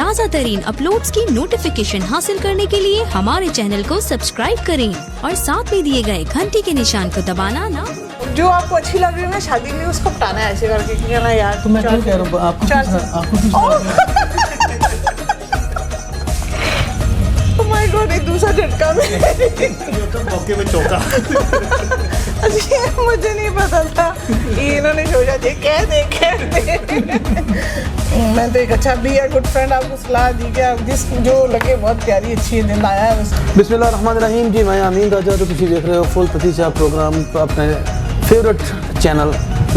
ताज़ा तरीन अपलोड्स की नोटिफिकेशन हासिल करने के लिए हमारे चैनल को सब्सक्राइब करें और साथ में दिए गए घंटी के निशान को दबाना ना। जो आपको अच्छी लग रही है ना शादी में, उसको पटाना है ऐसे करके कि ना यार। तो मैं क्यों कह रहा हूँ ओह माय गॉड, एक दूसरा झटका में मौके में चौका। अच्छा, मुझे नहीं पता था कि इन्होंने सोचा ये कह दे। मैं तो एक अच्छा भी है गुड फ्रेंड, आपको सलाह दी कि आप जिस जो लगे बहुत प्यारी अच्छी दिन आया है बस। बिस्मिल्लाहिर्रहमानिर्रहीम जी, मैं अमीन राजा, तो तुम देख रहे हो फुल पतीचा प्रोग्राम अपने फेवरेट चैनल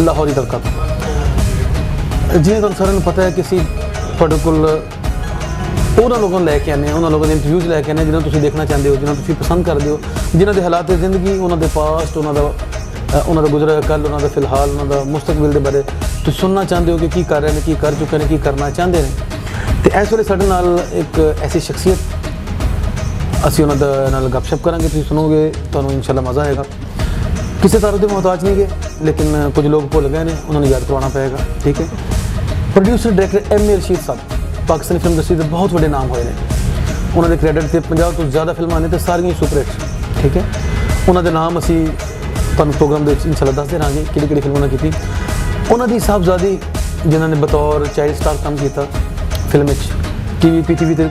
लाहौरी तड़का। जिन्हें तुम सारे पता है किसी पर्टिकुलर उन्होंने लोगों लैके आने, उन्होंने लोगों के इंटरव्यूज़ लैके आने जिन्होंने तुम देखना चाहते हो, जिन्होंने तुम पसंद करते हो, जिन्हों के हालात जिंदगी, उन्होंने पास्ट, उन्होंने गुजरा कल, उन्होंने फिलहाल, उन्होंने मुस्तकबिल के बारे तुम सुनना चाहते हो कि की कर रहे हैं, की कर चुके हैं, की करना चाहते हैं। तो इस वे साढ़े नाल एक ऐसी शख्सियत असी उन्होंने गपशप करांगे, तुम सुनोगे, तो इंशाल्लाह मज़ा आएगा। किसी तारीफ के मोहताज नहीं गए, लेकिन कुछ लोग भुल गए हैं, उन्होंने याद करवाना पड़ेगा। ठीक है। Producer director M A Rashid साहब पाकिस्तानी फिल्म इंडस्ट्री के बहुत बड़े नाम हुए हैं। उन्होंने क्रेडिट से 50 तो ज़्यादा फिल्मां ने, तो सारियां सुपरहिट। ठीक है। उन्होंने नाम असी तुहानूं प्रोग्राम के इंशाल्लाह दसदे रहांगे किहड़ी फिल्म उन्होंने की। उन्होंने साहबजादी जिन्होंने बतौर चाइल्ड स्टार काम किया फिल्म टीवी PTV ते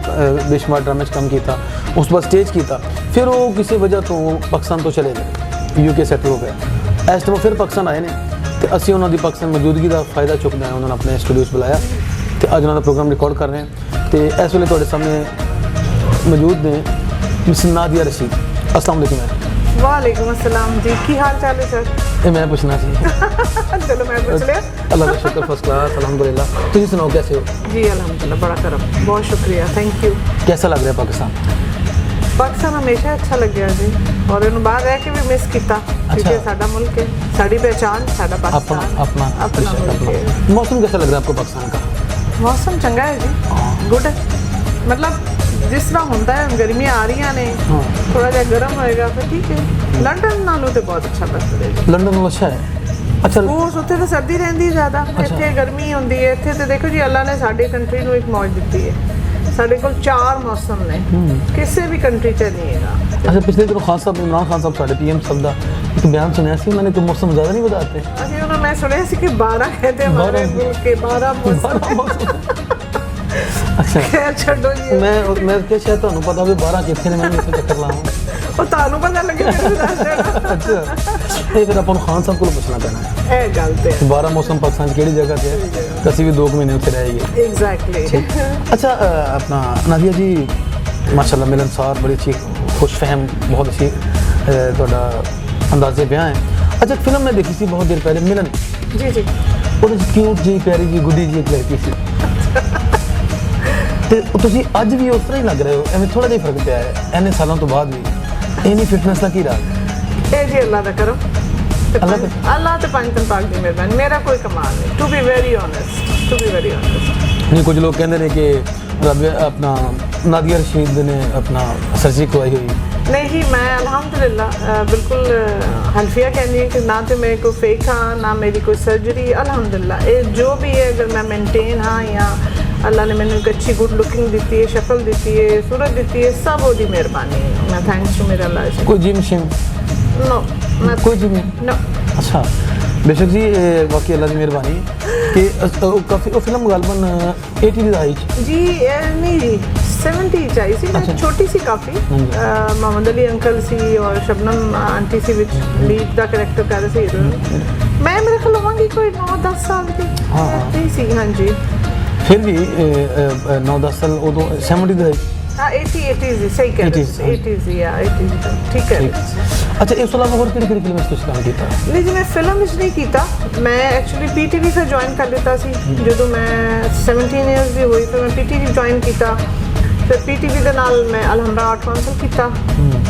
बेशुमार ड्रामे काम किया, उस बाद स्टेज किया, फिर वो किसी वजह तो पाकिस्तान तो चले गए, UK सैटल हो गया। इस टाइम फिर पाकिस्तान आए हैं, तो असी उन्होंने पाकिस्तान मौजूदगी का फ़ायदा चुकते हैं। उन्होंने अपने स्टूडियोज़ बुलाया, तो अज उन्होंने प्रोग्राम रिकॉर्ड कर रहे हैं। तो इस वे तुहाडे सामने मौजूद ने मिस नादिया रशीद। अस्सलाम वालेकुम। वालेकुम अस्सलाम जी, की हाल चाल है सर? ये मैं पूछना सी। चलो मैं पूछ लिया। अल्लाह का शुक्र, फर्स्ट क्लास, अल्हम्दुलिल्लाह। तुम सुनाओ कैसे हो? जी अल्हम्दुलिल्लाह, बड़ा करम, बहुत शुक्रिया, थैंक यू। कैसा लग रहा है पाकिस्तान? पाकिस्तान हमेशा अच्छा लग्या जी, और इन्होंने बाहर रह के भी मिस किया, क्योंकि साडा मुल्क है, साड़ी पहचान, साडा पाकिस्तान अपना मुल्क है। मौसम कैसा लग रहा है आपको पाकिस्तान का? मौसम चंगा है जी, गुड है। मतलब जिस तरह होता है, गर्मियाँ आ रही ने, थोड़ा जहा गर्म होएगा फिर ठीक है। लंडन नालों तो बहुत अच्छा लगता है। लंडन नालों अच्छा है? अच्छा, उत्थे तो सर्दी रहिंदी ज़्यादा, इत्थे गर्मी होंदी है। इत्थे तो देखो जी, अल्लाह ने साडी कंट्री नूं एक मौज दी है। साढ़े को 4 मौसम ने, किसी भी कंट्री च नहीं है। अच्छा, पिछले दिनों खान साहब, इमरान खान साहब साढ़े PM साहब का एक बयान सुनया सी मैंने, तो मौसम ज़्यादा नहीं बताते? अच्छा, उन्होंने मैं सुनिया सी कि 12 कहते हैं हमारे मुल्क के 12 मौसम। अच्छा, खैर छोड़ो जी। मैं क्या शायद तुहानूं पता भी 12 कितने मैं इसे चक्कर लाऊं। और तुहानूं पता लगे मैनूं दस देना। अच्छा, ये फिर अपन खान साहब को पूछना पैना है। ये गल ते है। 12 मौसम पाकिस्तान किहड़ी जगह पे है? तो असीं भी 2 महीने उत्थे रहेंगे। एग्जैक्टली। अच्छा, अपना नादिया जी माशाल्लाह मिलनसार, बड़ी अच्छी खुशफहम, बहुत अच्छी तुहाडा अंदाज़े बयां है। अच्छा, फिल्म मैं देखी सी बहुत देर पहले, मिलन जी जी, ਉਹਦੇ क्यूट जी प्यारी जी गुड्डी जी एक लड़की सी, तो तुसीं अज भी उस तरह ही लग रहे हो, एवं थोड़ा जिहा फर्क पिया है इन्ने सालों तो बाद भी। इन्नी फिटनेस का की राज? ये जी अल्लाह दा करो, अल्लाह ते पंजतन पाक दी मेहरबानी, मेरा कोई कमाल नहीं। To be very honest. नहीं, कुछ लोग कहते हैं कि अपना नादिया रशीद ने अपना सर्जरी करवाई हुई। नहीं जी, मैं अल्हम्दुलिल्लाह बिल्कुल हल्फिया कहनी है कि ना तो मेरे को फेक हाँ, ना मेरी कोई सर्जरी। अल्हम्दुलिल्लाह ये जो भी है, अगर मैं मेनटेन हाँ, या अल्लाह ने मैंने एक अच्छी गुड लुकिंग दी है, शक्ल दी है, सूरत दी है, सब वो मेहरबानी है। मैं थैंक्स टू मेरे अल्लाह। कोई जिम शिम? नो, कोई जिम नो। अच्छा, बेशक जी, बाकी अल्लाह की मेहरबानी कि काफ़ी वो फिल्म गालबन 80 आई जी, नहीं जी 70 आई सी। अच्छा। छोटी सी काफ़ी, मोहम्मद अली अंकल सी और शबनम आंटी सी विच लीड का कैरेक्टर कर रहे सी। मैं मेरे ख्याल होवांगी कोई 9-10 साल की सी। हाँ जी, फिर भी 9-10 साल उदों 70 है। हाँ, 80s सही कह रहे हो, 80s या 80s ठीक है। अच्छा, इस अलावा और किहड़ी फिल्म तुसीं काम कीता? नहीं जी, मैं फिल्म विच नहीं कीता। मैं एक्चुअली PTV फिर ज्वाइन कर लिता सी जो मैं 17 ईयर्स की हुई, फिर मैं PTV ज्वाइन किया। फिर PTV के नाल मैं अलहमरा आर्ट काउंसिल किया,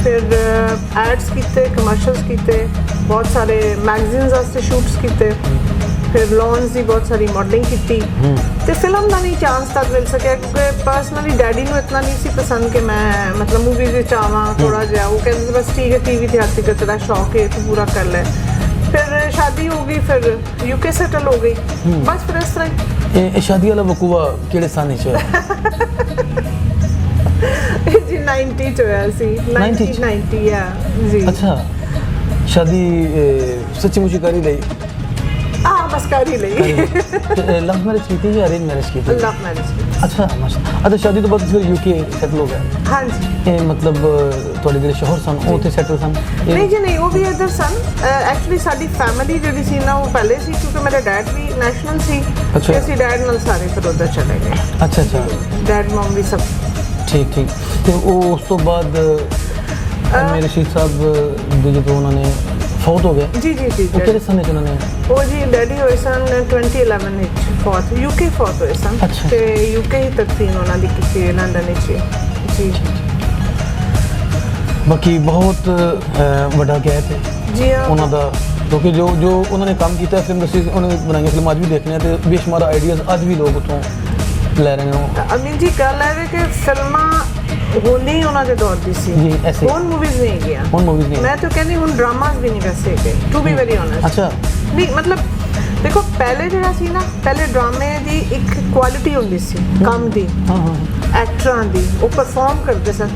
फिर एड्स किए, कमर्शल्स किए, बहुत सारे मैगजीन्स वास्ते शूट्स किए, फिर लॉन्स की बहुत सारी मॉडलिंग की। तो फिल्म का नहीं चांस तक मिल सके, क्योंकि पर्सनली डैडी को इतना नहीं सी पसंद कि मैं मतलब मूवीज आवा थोड़ा जहा। वो कहते बस ठीक है, TV ते आती तेरा शौक है, तू पूरा कर ले। फिर शादी हो गई, फिर UK सेटल हो गई, बस फिर इस तरह। शादी वाला वकूआ किहड़े सन च? 90 ਚ ਹੋਇਆ ਸੀ 90 ਚ? 90 ਜੀ ਅੱਛਾ ਸ਼ਾਦੀ ਸੱਚੀ ਮੁੱਚੀ ਕਰ ਹੀ ਲਈ ਬਸ ਕਰ ਹੀ ਲਈ ਲਵ ਮੈਰਿਜ ਕੀਤੀ ਜਾਂ ਅਰੇਂਜ ਮੈਰਿਜ ਕੀਤੀ ਲਵ ਮੈਰਿਜ ਅੱਛਾ ਮਾਸ਼ਾ ਅੱਛਾ ਸ਼ਾਦੀ ਤੋਂ ਬਾਅਦ ਫਿਰ ਯੂਕੇ ਸੈਟਲ ਹੋ ਗਿਆ ਹਾਂਜੀ ਇਹ ਮਤਲਬ ਤੁਹਾਡੇ ਜਿਹੜੇ ਸ਼ੋਹਰ ਸਨ ਉਹ ਉੱਥੇ ਸੈਟਲ ਸਨ ਨਹੀਂ ਜੀ ਨਹੀਂ ਉਹ ਵੀ ਇੱਧਰ ਸਨ ਐਕਚੁਅਲੀ ਸਾਡੀ ਫੈਮਿਲੀ ਜਿਹੜੀ ਸੀ ਨਾ ਉਹ ਪਹਿਲੇ ਸੀ ਕਿਉਂਕਿ ਮੇਰੇ ਡੈਡ ਵੀ ਨੈਸ਼ਨਲ ਸੀ ਅੱਛਾ। ਤੇ ਅਸੀਂ ਡੈਡ ਨਾਲ ਸਾਰੇ ਫਿਰ ਉੱਧਰ ਚਲੇ ਗਏ ਅੱਛਾ ਅੱਛਾ ਡੈਡ ਮਮ ਵੀ ਸਭ ਠੀਕ ਠੀਕ ਤੇ ਉਹ ਉਸ ਤੋਂ ਬਾਅਦ ਮੇਰੇ ਸ਼ਹੀਦ ਸਾਹਿਬ ਦੇ ਜਦੋਂ ਉਹਨਾਂ ਨੇ ਫੌਤ ਹੋ ਗਏ ਜੀ ਜੀ ਜੀ ਉਹ ਕਿਹੜੇ ਸਮੇਂ 'ਚ ਉਹਨਾਂ ਨੇ ਉਹ ਜੀ ਡੈਡੀ ਹੋਏ ਸਨ 2011 ਵਿੱਚ ਫੌਤ ਯੂਕੇ ਫੌਤ ਹੋਏ ਸਨ ਅੱਛਾ। ਤੇ ਯੂਕੇ ਹੀ ਤਕਸੀਮ ਉਹਨਾਂ ਦੀ ਕੀਤੀ ਲੰਡਨ ਵਿੱਚ ਜੀ ਬਾਕੀ ਬਹੁਤ ਵੱਡਾ ਗੈਪ ਹੈ ਜੀ ਹਾਂ ਉਹਨਾਂ ਦਾ ਕਿਉਂਕਿ ਜੋ ਉਹਨਾਂ ਨੇ ਕੰਮ ਕੀਤਾ ਫਿਲਮ ਇੰਡਸਟਰੀ ਉਹਨਾਂ ਨੇ ਬਣਾਈਆਂ ਫਿਲਮਾਂ ਅੱਜ ਵੀ ਦੇਖਦੇ ਹਾਂ ਤੇ ਬੇਸ਼ੁਮਾਰ ਆਈਡੀਆਜ਼ ਅੱਜ ਵੀ ਲੋਕ ਉੱਥੋਂ ਲੈ ਰਹੇ ਨੇ ਅਮੀਨ ਜੀ ਗੱਲ ਹੈ ਕਿ ਫਿਲਮਾਂ ਹੋਣੀ ਉਹਨਾਂ ਦੇ ਦੌਰ ਦੀ ਸੀ ਜੀ ਐਸੇ ਹੁਣ ਮੂਵੀਜ਼ ਨਹੀਂ ਗਿਆ ਹੁਣ ਮੂਵੀਜ਼ ਨਹੀਂ ਮੈਂ ਤਾਂ ਕਹਿੰਦੀ ਹੁਣ ਡਰਾਮਾਸ ਵੀ ਨਹੀਂ ਵੈਸੇ ਕਿ ਟੂ ਬੀ ਵੈਰੀ ਓਨੈਸਟ ਅੱਛਾ ਨਹੀਂ ਮਤਲਬ ਦੇਖੋ ਪਹਿਲੇ ਜਿਹੜਾ ਸੀ ਨਾ ਪਹਿਲੇ ਡਰਾਮੇ ਦੀ ਇੱਕ ਕੁਆਲਿਟੀ ਹੁੰਦੀ ਸੀ ਕੰਮ ਦੀ ਹਾਂ ਹਾਂ ਐਕਟਰਾਂ ਦੀ ਉਹ ਪਰਫਾਰਮ ਕਰਦੇ ਸਨ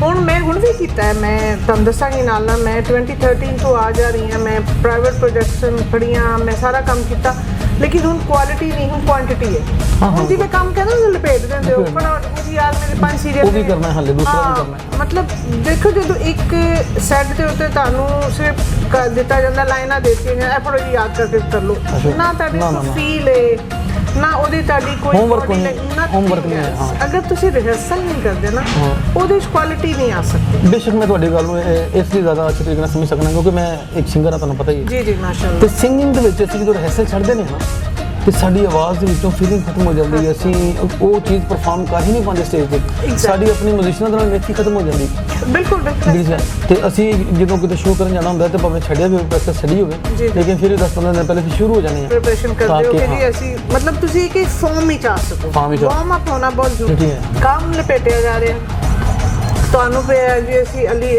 ਹੁਣ ਮੈਂ ਹੁਣ ਵੀ ਕੀਤਾ ਹੈ ਮੈਂ ਤੁਹਾਨੂੰ ਦੱਸਾਂਗੀ ਨਾਲ ਮੈਂ 2013 ਤੋਂ ਆ ਜਾ ਰਹੀ ਹਾਂ ਮੈਂ ਪ੍ਰਾਈਵੇਟ ਪ੍ਰੋਜੈਕਟਸ ਫੜੀਆਂ ਮੈਂ ਸਾਰਾ ਕੰਮ ਕੀਤਾ ਲੇਕਿਨ ਹੁਣ ਕੁਆਲਿਟੀ ਨਹੀਂ ਹੁਣ ਕੁਆਂਟੀਟੀ ਹੈ ਹੁਣ ਜਿਵੇਂ ਕੰਮ ਕਹਿੰਦੇ ਉਹ ਲਪੇਟ ਦਿੰਦੇ ਹੋ ਪਰ ਉਹ ਯਾਰ ਮੇਰੇ 5 ਸੀਰੀਅਲ ਉਹ ਵੀ ਕਰਨਾ ਹੈ ਹਾਲੇ ਦੂਸਰਾ ਵੀ ਕਰਨਾ ਹੈ ਮਤਲਬ ਦੇਖੋ ਜਦੋਂ ਇੱਕ ਸੈੱਟ ਦੇ ਉੱਤੇ ਤੁਹਾਨੂੰ ਸਿਰਫ ਦਿੱਤਾ ਜਾਂਦਾ ਲਾਈਨਾਂ ਦਿੱਤੀਆਂ ਜਾਂਦੀਆਂ ਇਹ ਫੜੋ ਜੀ ਯਾਦ ਕਰਕੇ ਕਰ ਲਓ ਨਾ ਤੁਹਾਡੇ ਕੋਲ ਫੀਲ ਹੈ ਨਾ ਉਹਦੀ ਤੁਹਾਡੀ ਕੋਈ ਹੋਮਵਰਕ ਨਹੀਂ ਹੈ ਹਾਂ ਅਗਰ ਤੁਸੀਂ ਰਿਹਰਸਲ ਨਹੀਂ ਕਰਦੇ ਨਾ ਉਹਦੇ ਵਿੱਚ ਕੁਆਲਿਟੀ ਨਹੀਂ ਆ ਸਕਦੀ ਬੇਸ਼ੱਕ ਮੈਂ ਤੁਹਾਡੀ ਗੱਲ ਨੂੰ ਇਸ ਲਈ ਜ਼ਿਆਦਾ ਅੱਛੇ ਤਰੀਕੇ ਨਾਲ ਸਮਝ ਸਕਦਾ ਕਿਉਂਕਿ ਮੈਂ ਇੱਕ ਸਿੰਗਰ ਆ ਤੁਹਾਨੂੰ ਪਤਾ ਹੀ ਹੈ ਜੀ ਜੀ ਮਾਸ਼ਾਅੱਲਾ ਤੇ ਸਿੰਗਿੰਗ ਦੇ ਵਿੱਚ ਅਸੀਂ ਜਦੋਂ ਰਿਹਰਸਲ ਛੱਡਦੇ ਨੇ ਨਾ ਤੇ ਸਾਡੀ ਆਵਾਜ਼ ਦੇ ਵਿੱਚੋਂ ਫੀਲਿੰਗ ਖਤਮ ਹੋ ਜਾਂਦੀ ਹੈ ਅਸੀਂ ਉਹ ਚੀਜ਼ ਪਰਫਾਰਮ ਕਰ ਹੀ ਨਹੀਂ ਪਾਉਂਦੇ ਸਟੇਜ ਤੇ ਸਾਡੀ ਆਪਣੀ ਮਿਊਜ਼ੀਸ਼ੀਅਨਾਂ ਦੇ ਨਾਲ ਨੇਕੀ ਖਤਮ ਹੋ ਜਾਂਦੀ ਬਿਲਕੁਲ ਬਿਲਕੁਲ ਤੇ ਅਸੀਂ ਜਦੋਂ ਕਿਤੇ ਸ਼ੋਅ ਕਰਨ ਜਾਣਾ ਹੁੰਦਾ ਤੇ ਭਾਵੇਂ ਛੱਡਿਆ ਵੀ ਪ੍ਰੈਕਟਿਸ ਛੱਡੀ ਹੋਵੇ ਲੇਕਿਨ ਫਿਰ 10-15 ਦਿਨ ਪਹਿਲੇ ਫਿਰ ਸ਼ੁਰੂ ਹੋ ਜਾਂਦੇ ਆ ਪ੍ਰੀਪਰੇਸ਼ਨ ਕਰਦੇ ਹੋ ਕਿ ਜੀ ਅਸੀਂ ਮਤਲਬ ਤੁਸੀਂ ਕਿ ਫਾਰਮ ਵਿੱਚ ਆ ਸਕੋ ਵਾਰਮ ਅਪ ਹੋਣਾ ਬਹੁਤ ਜ਼ਰੂਰੀ ਹੈ ਕੰਮ ਲਪੇਟਿਆ ਜਾ ਰਿਹਾ ਤੁਹਾਨੂੰ ਪਿਆ ਜੀ ਅਸੀਂ ਅਲੀ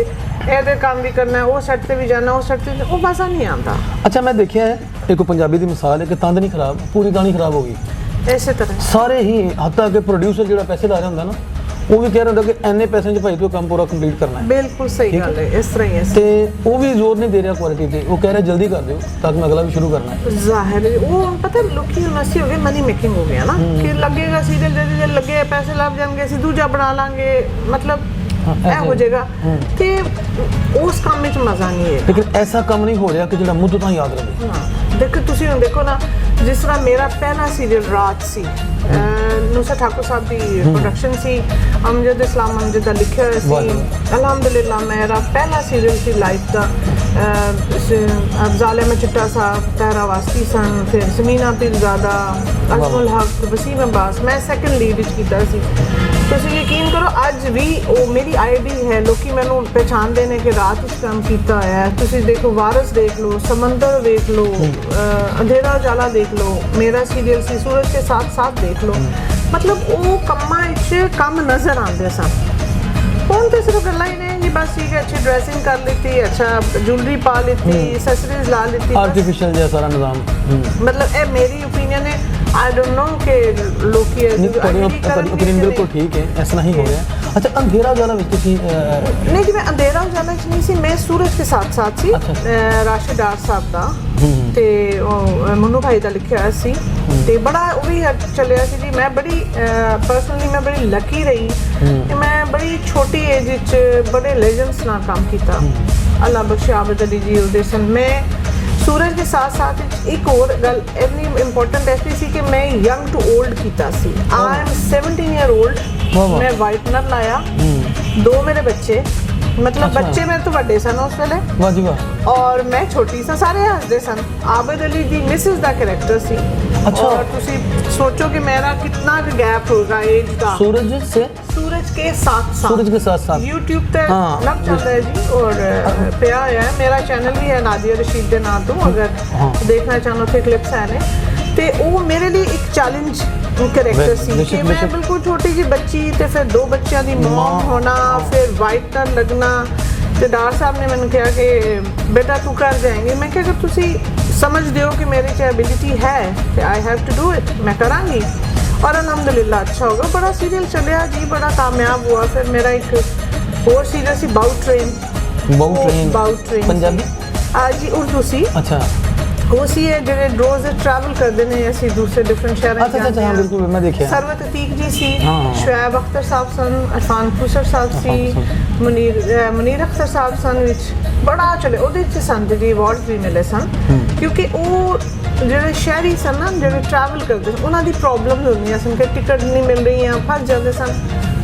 ਇਹਦੇ ਕੰਮ ਵੀ ਕਰਨਾ ਉਹ ਸੈੱਟ ਤੇ ਵੀ ਜਾਣਾ ਉਹ ਸੈੱਟ ਤੇ ਉਹ ਮਜ਼ਾ ਨਹੀਂ ਆਉਂਦਾ ਅੱਛਾ ਮੈਂ ਦੇਖਿਆ ਹੈ ਇੱਕ ਪੰਜਾਬੀ ਦੀ ਮਿਸਾਲ ਹੈ ਕਿ ਤੰਦ ਨਹੀਂ ਖਰਾਬ ਪੂਰੀ ਗਾਣੀ ਖਰਾਬ ਹੋ ਗਈ ਇਸੇ ਤਰ੍ਹਾਂ ਸਾਰੇ ਹੀ ਹੱਥਾਂ ਕਿ ਪ੍ਰੋਡਿਊਸਰ ਜਿਹੜਾ ਪੈਸੇ ਲਾ ਰਿਹਾ ਹੁੰਦਾ ਨਾ ਉਹ ਵੀ ਕਹਿ ਰਿਹਾ ਹੁੰਦਾ ਕਿ ਐਨੇ ਪੈਸੇ 'ਚ ਭਾਈ ਤੂੰ ਕੰਮ ਪੂਰਾ ਕੰਪਲੀਟ ਕਰਨਾ ਹੈ ਬਿਲਕੁਲ ਸਹੀ ਗੱਲ ਹੈ ਇਸ ਤਰ੍ਹਾਂ ਹੀ ਹੈ ਤੇ ਉਹ ਵੀ ਜ਼ੋਰ ਨਹੀਂ ਦੇ ਰਿਹਾ ਕੁਆਲਿਟੀ ਤੇ ਉਹ ਕਹਿ ਰਿਹਾ ਜਲਦੀ ਕਰ ਦਿਓ ਤਾਂ ਕਿ ਮੈਂ ਅਗਲਾ ਵੀ ਸ਼ੁਰੂ ਕਰਨਾ ਹੈ ਜ਼ਾਹਿਰ ਹੈ ਉਹ ਪਤਾ ਲੋਕੀ ਹੁਣ ਅਸੀਂ ਹੋ ਗਏ ਮਨੀ ਮੇਕਿੰਗ ਹੋ ਗਿਆ ਨਾ ਕਿ ਲੱਗੇਗਾ ਸੀਰੀਅਲ ਜਲਦੀ ਲੱਗੇ ਪੈਸੇ ਲੱਭ ਜਾਣਗੇ ਅਸੀਂ ਦੂਜਾ ਬਣਾ ਲਾਂਗੇ ਮਤਲਬ ਇਹ ਹੋ ਜਾਏਗਾ ਤੇ ਉਸ ਕੰਮ ਵਿੱਚ ਮਜ਼ਾ ਨਹੀਂ ਹੈ ਲੇਕਿਨ ਐਸਾ ਕੰਮ ਨਹੀਂ ਹੋ ਰਿਹਾ ਕਿ ਜਿਹੜਾ ਮੁੱਢ ਤੋਂ ਯਾਦ ਰਹੇ ਦੇਖੋ ਤੁਸੀਂ ਹੁਣ ਦੇਖੋ ਨਾ ਜਿਸ ਤਰ੍ਹਾਂ ਮੇਰਾ ਪਹਿਲਾ ਸੀਰੀਅਲ ਰਾਤ ਸੀ ਨੂਸਾ ਠਾਕੁਰ ਸਾਹਿਬ ਦੀ ਪ੍ਰੋਡਕਸ਼ਨ ਸੀ ਅਮਜਦ ਇਸਲਾਮ ਅਮਜਦ ਦਾ ਲਿਖਿਆ ਹੋਇਆ ਸੀ ਅਲਹਮਦੁਲਿਲਾ ਮੇਰਾ ਪਹਿਲਾ ਸੀਰੀਅਲ ਸੀ ਲਾਈਫ ਦਾ ਅਫਜ਼ਾਲ ਅਹਿਮਦ ਚਿੱਟਾ ਸਾਹਿਬ ਤਹਿਰਾ ਵਾਸਤੀ ਸਨ ਫਿਰ ਜ਼ਮੀਨਾ ਪੀਰਜ਼ਾਦਾ ਅਜ਼ਮੁਲ ਹਕ ਵਸੀਮ ਅब्बास ਮੈਂ ਸੈਕੰਡ ਲੀਡ ਵਿੱਚ ਕੀਤਾ ਸੀ ਤੁਸੀਂ ਯਕੀਨ ਕਰੋ ਅੱਜ ਵੀ ਉਹ ਮੇਰੀ ਆਈਡੀ ਹੈ ਲੋਕੀ ਮੈਨੂੰ ਪਹਿਚਾਨਦੇ ਨੇ ਕਿ ਰਾਤ ਵਿੱਚ ਕੰਮ ਕੀਤਾ ਹੋਇਆ ਹੈ ਤੁਸੀਂ ਦੇਖੋ ਵਾਰਿਸ ਦੇਖ ਲਓ ਸਮੰਦਰ ਦੇਖ ਲਓ ਅੰਧੇਰਾ ਉਜਾਲਾ ਦੇਖ ਲਓ ਮੇਰਾ ਸੀਰੀਅਲ ਸੀ ਸੂਰਜ ਕੇ ਸਾਥ ਸਾਥ ਦੇਖ ਲਓ ਮਤਲਬ ਉਹ ਕੰਮਾਂ ਵਿੱਚ ਕੰਮ ਨਜ਼ਰ ਆਉਂਦੇ ਸਨ ਹੁਣ ਤਾਂ ਸਿਰਫ ਗੱਲਾਂ ਹੀ ਨੇ ਜੀ ਬਸ ਠੀਕ ਹੈ ਅੱਛੀ ਡਰੈਸਿੰਗ ਕਰ ਲਿੱਤੀ ਅੱਛਾ ਜੁਐਲਰੀ ਪਾ ਲਿੱਤੀ ਐਕਸੈਸਰੀਜ਼ ਲਾ ਲਿੱਤੀ ਆਰਟੀਫੀਸ਼ੀਅਲ ਜਿਹਾ ਸਾਰਾ ਨਿਜ਼ਾਮ ਮਤਲਬ ਇਹ ਮੇਰੀ ਓਪੀਨੀਅਨ ਹੈ आई डोंट नो कि लोकी ਓਪੀਨੀਅਨ ਬਿਲਕੁਲ ਠੀਕ ਹੈ ਐਸਾ ਨਹੀਂ ਹੋ ਰਿਹਾ ਅੱਛਾ ਅੰਧੇਰਾ ਉਜਾਲਾ ਵਿੱਚ ਤੁਸੀਂ ਨਹੀਂ ਜੀ ਮੈਂ ਅੰਧੇਰਾ ਉਜਾਲਾ ਵਿੱਚ ਨਹੀਂ ਸੀ ਮੈਂ ਸੂਰਜ ਕੇ ਸਾਥ ਸਾਥ ਸੀ ਰਾਸ਼ਿਦ ਡਾਰ ਸਾਹਿਬ ਦਾ ਤੇ ਉਹ ਮਨੂ ਭਾਈ ਦਾ ਲਿਖਿਆ ਹੋਇਆ ਸੀ ਤੇ ਬੜਾ ਉਹ ਵੀ ਚੱਲਿਆ ਸੀ ਜੀ ਮੈਂ ਬੜੀ ਪਰਸਨਲੀ ਮੈਂ ਬੜੀ ਲੱਕੀ ਰਹੀ ਕਿ ਮੈਂ ਬੜੀ ਛੋਟੀ ਏਜ ਵਿੱਚ ਬੜੇ ਲੈਜੈਂਡਸ ਨਾਲ ਕੰਮ ਕੀਤਾ ਅੱਲਾ ਬਖਸ਼ੇ ਆਬਦ ਅਲੀ ਜੀ ਉਹਦੇ ਸਨ ਮੈਂ सूरज के साथ साथ एक और गल इतनी इंपॉर्टेंट ऐसी सी कि मैं यंग टू ओल्ड कीता सी आई एम 17 ईयर ओल्ड मैं वाइटनर लाया 2 मेरे बच्चे मतलब बच्चे मेरे तो बड़े सन उस वेले वाह जी वाह और मैं छोटी सा सारे हसदे सन आबिद अली दी मिसेस दा कैरेक्टर सी अच्छा और तुसी सोचो कि मेरा कितना गैप होगा एज का सूरज के साथ YouTube पे लग जाता है जी और पिया है मेरा चैनल भी है नादिया रशीद दे नाम तो अगर देखना चाहो तो क्लिप्स है ने ते वो मेरे लिए एक चैलेंज कैरेक्टर सी कि मैं बिल्कुल छोटी जी बच्ची ते फिर 2 बच्चों की मॉम होना फिर वाइटनर लगना ते डार साहब ने मैंने कहा कि बेटा तू कर जाएंगे मैं क्या अगर तुसी समझते हो कि मेरे च एबिलिटी है तो I have to do it मैं करांगी और अल्हम्दुलिल्लाह अच्छा होगा बड़ा सीरियल चलिया जी बड़ा कामयाब हुआ फिर मेरा एक ਹੋਰ ਸੀਰੀਅਲ ਸੀ ਬਾਊਟ ਟ੍ਰੇਨ। ਬਾਊਟ ਟ੍ਰੇਨ ਪੰਜਾਬੀ ਜੀ ਉਰਦੂ ਸੀ। ਅੱਛਾ ਉਹ ਸੀ ਇਹ ਜਿਹੜੇ ਰੋਜ਼ ਟਰੈਵਲ ਕਰਦੇ ਨੇ ਅਸੀਂ ਦੂਸਰੇ ਡਿਫਰੈਂਟ ਸ਼ਹਿਰਾਂ ਅੱਛਾ ਅੱਛਾ ਹਾਂ ਬਿਲਕੁਲ ਮੈਂ ਦੇਖਿਆ। ਸਰਵਤ ਅਤੀਕ ਜੀ ਸੀ, ਹਾਂ। ਸ਼ੁਐਬ ਅਖਤਰ ਸਾਹਿਬ ਸਨ, ਅਰਫਾਨ ਖੁਸਰ ਸਾਹਿਬ ਸੀ, ਮੁਨੀਰ ਅਖਤਰ ਸਾਹਿਬ ਸਨ ਵਿੱਚ ਬੜਾ ਚਲੇ ਉਹਦੇ 'ਚ ਸਨ ਜੀ ਅਵਾਰਡਸ ਵੀ ਮਿਲੇ ਸਨ ਕਿਉਂਕਿ ਉਹ ਜਿਹੜੇ ਸ਼ਹਿਰੀ ਸਨ ਨਾ ਜਿਹੜੇ ਟਰੈਵਲ ਕਰਦੇ ਸਨ ਉਹਨਾਂ ਦੀ ਪ੍ਰੋਬਲਮਸ ਹੁੰਦੀਆਂ ਸਨ ਕਿ ਟਿਕਟ ਨਹੀਂ ਮਿਲ ਰਹੀਆਂ ਫਸ ਜਾਂਦੇ ਸਨ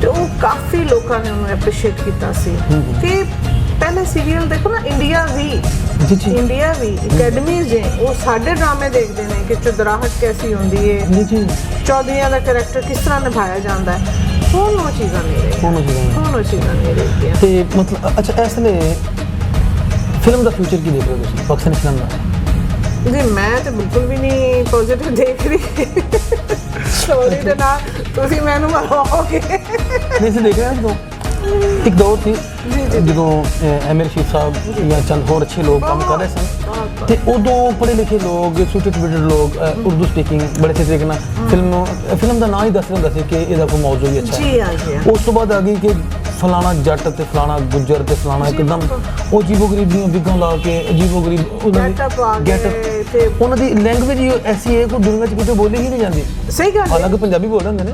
ਤੇ ਉਹ ਕਾਫੀ ਲੋਕਾਂ ਨੇ ਉਹਨੂੰ ਐਪਰੀਸ਼ੀਏਟ ਕੀਤਾ ਸੀ ਕਿ ਪਹਿਲੇ ਸੀਰੀਅਲ ਦੇਖੋ ਨਾ ਇੰਡੀਆ ਵੀ ਅਕੈਡਮੀਜ਼ ਨੇ ਉਹ ਸਾਡੇ ਡਰਾਮੇ ਦੇਖਦੇ ਨੇ ਕਿ ਚੁਦਰਾਹਟ ਕੈਸੀ ਹੁੰਦੀ ਹੈ ਚੌਧਰੀਆਂ ਦਾ ਕਰੈਕਟਰ ਕਿਸ ਤਰ੍ਹਾਂ ਨਿਭਾਇਆ ਜਾਂਦਾ ਹੈ ਹੁਣ ਉਹ ਚੀਜ਼ਾਂ ਨਹੀਂ ਰਹੀਆਂ ਤੇ ਮਤਲਬ ਅੱਛਾ ਇਸ ਲਈ ਫਿਲਮ ਦਾ ਫਿਊਚਰ ਕੀ ਦੇਖ ਰਹੇ ਹੋ ਤੁਸੀਂ ਪਾਕਿਸਤਾਨੀ ਫਿਲਮ ਦਾ? ਜੀ ਮੈਂ ਤਾਂ ਬਿਲਕੁਲ ਵੀ ਨਹੀਂ ਪੋਜ਼ਿਟਿਵ ਦੇਖ ਰਹੀ ਸਟੋਰੀ ਦੇ ਨਾਲ ਤੁਸੀਂ ਮੈਨੂੰ ਮਾਰੋਗੇ ਨਹੀਂ ਸੀ ਦੇਖ ਰਿਹਾ ਜਦੋਂ ਇੱਕ ਦੌਰ ਸੀ ਜਦੋਂ ਐਮir ਰਸ਼ੀਦ ਸਾਹਿਬ ਜਾਂ ਚੰਦ ਹੋਰ ਅੱਛੇ ਲੋਕ ਕੰਮ ਕਰ ਰਹੇ ਸਨ ਤੇ ਉਦੋਂ ਪੜ੍ਹੇ ਲਿਖੇ ਲੋਕ ਸੂਟਡ ਲੋਕ ਉਰਦੂ ਸਪੀਕਿੰਗ ਬੜੇ ਅੱਛੇ ਤਰੀਕੇ ਨਾਲ ਫਿਲਮ ਦਾ ਨਾਂ ਹੀ ਦੱਸ ਰਿਹਾ ਸੀ ਕਿ ਇਹਦਾ ਕੋਈ ਮੌਜੂ ਵੀ ਅੱਛਾ ਹੈ। ਉਸ ਤੋਂ ਬਾਅਦ ਆ ਗਈ ਕਿ ਫਲਾਣਾ ਜੱਟ ਤੇ ਫਲਾਣਾ ਗੁੱਜਰ ਤੇ ਫਲਾਣਾ ਇੱਕਦਮ ਉਹ ਅਜੀਬੋ ਗਰੀਬ ਦੀਆਂ ਵਿਗਾਂ ਲਾ ਕੇ ਅਜੀਬੋ ਗਰੀਬ ਉਹਨਾਂ ਦੀ ਲੈਂਗੁਏਜ ਹੀ ਐਸੀ ਹੈ ਕੋਈ ਦੁਨੀਆ 'ਚ ਕਿਤੇ ਬੋਲੀ ਹੀ ਨਹੀਂ ਜਾਂਦੀ। ਸਹੀ ਗੱਲ ਹਾਲਾਂਕਿ ਪੰਜਾਬੀ ਬੋਲ ਰਹੇ ਹੁੰਦੇ ਨੇ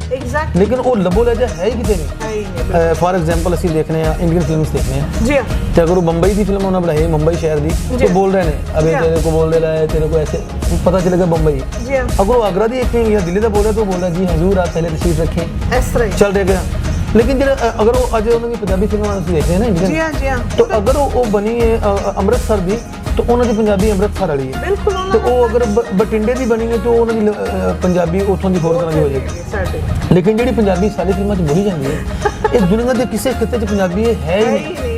ਲੇਕਿਨ ਉਹ ਲੱਭੋ ਲਹਿਜਾ ਹੈ ਹੀ ਕਿਤੇ ਨਹੀਂ। ਫਾਰ ਐਗਜ਼ਾਮਪਲ ਅਸੀਂ ਦੇਖਨੇ ਆ ਇੰਡੀਅਨ ਫਿਲਮਸ ਦੇਖਨੇ ਆ ਜੀ ਤੇ ਅਗਰ ਉਹ ਬੰਬਈ ਦੀ ਫਿਲਮ ਉਹਨਾਂ ਬਣਾਈ ਮੁੰਬਈ ਸ਼ਹਿਰ ਦੀ तो बोल रहे हैं अबे तेरे को बोल दे रहा है तेरे को ऐसे पता चलेगा बम्बई अगर वो आगरा दी एक्टिंग या दिल्ली का बोल रहा है तो बोल रहा है जी हजूर आप पहले तशरीफ रखें चल रहे गए लेकिन जो अगर वो अजय उन्होंने पंजाबी फिल्म देख रहे हैं ना इंडियन तो अगर वो बनी है अमृतसर दी तो उन्होंने पंजाबी अमृतसर वाली है तो वो अगर बटिंडे की बनी है तो उन्होंने पंजाबी उतों की होर तरह की हो जाएगी लेकिन जी पंजाबी सारी फिल्मों बोली जाती है ये दुनिया के किसी खिते च पंजाबी है ही नहीं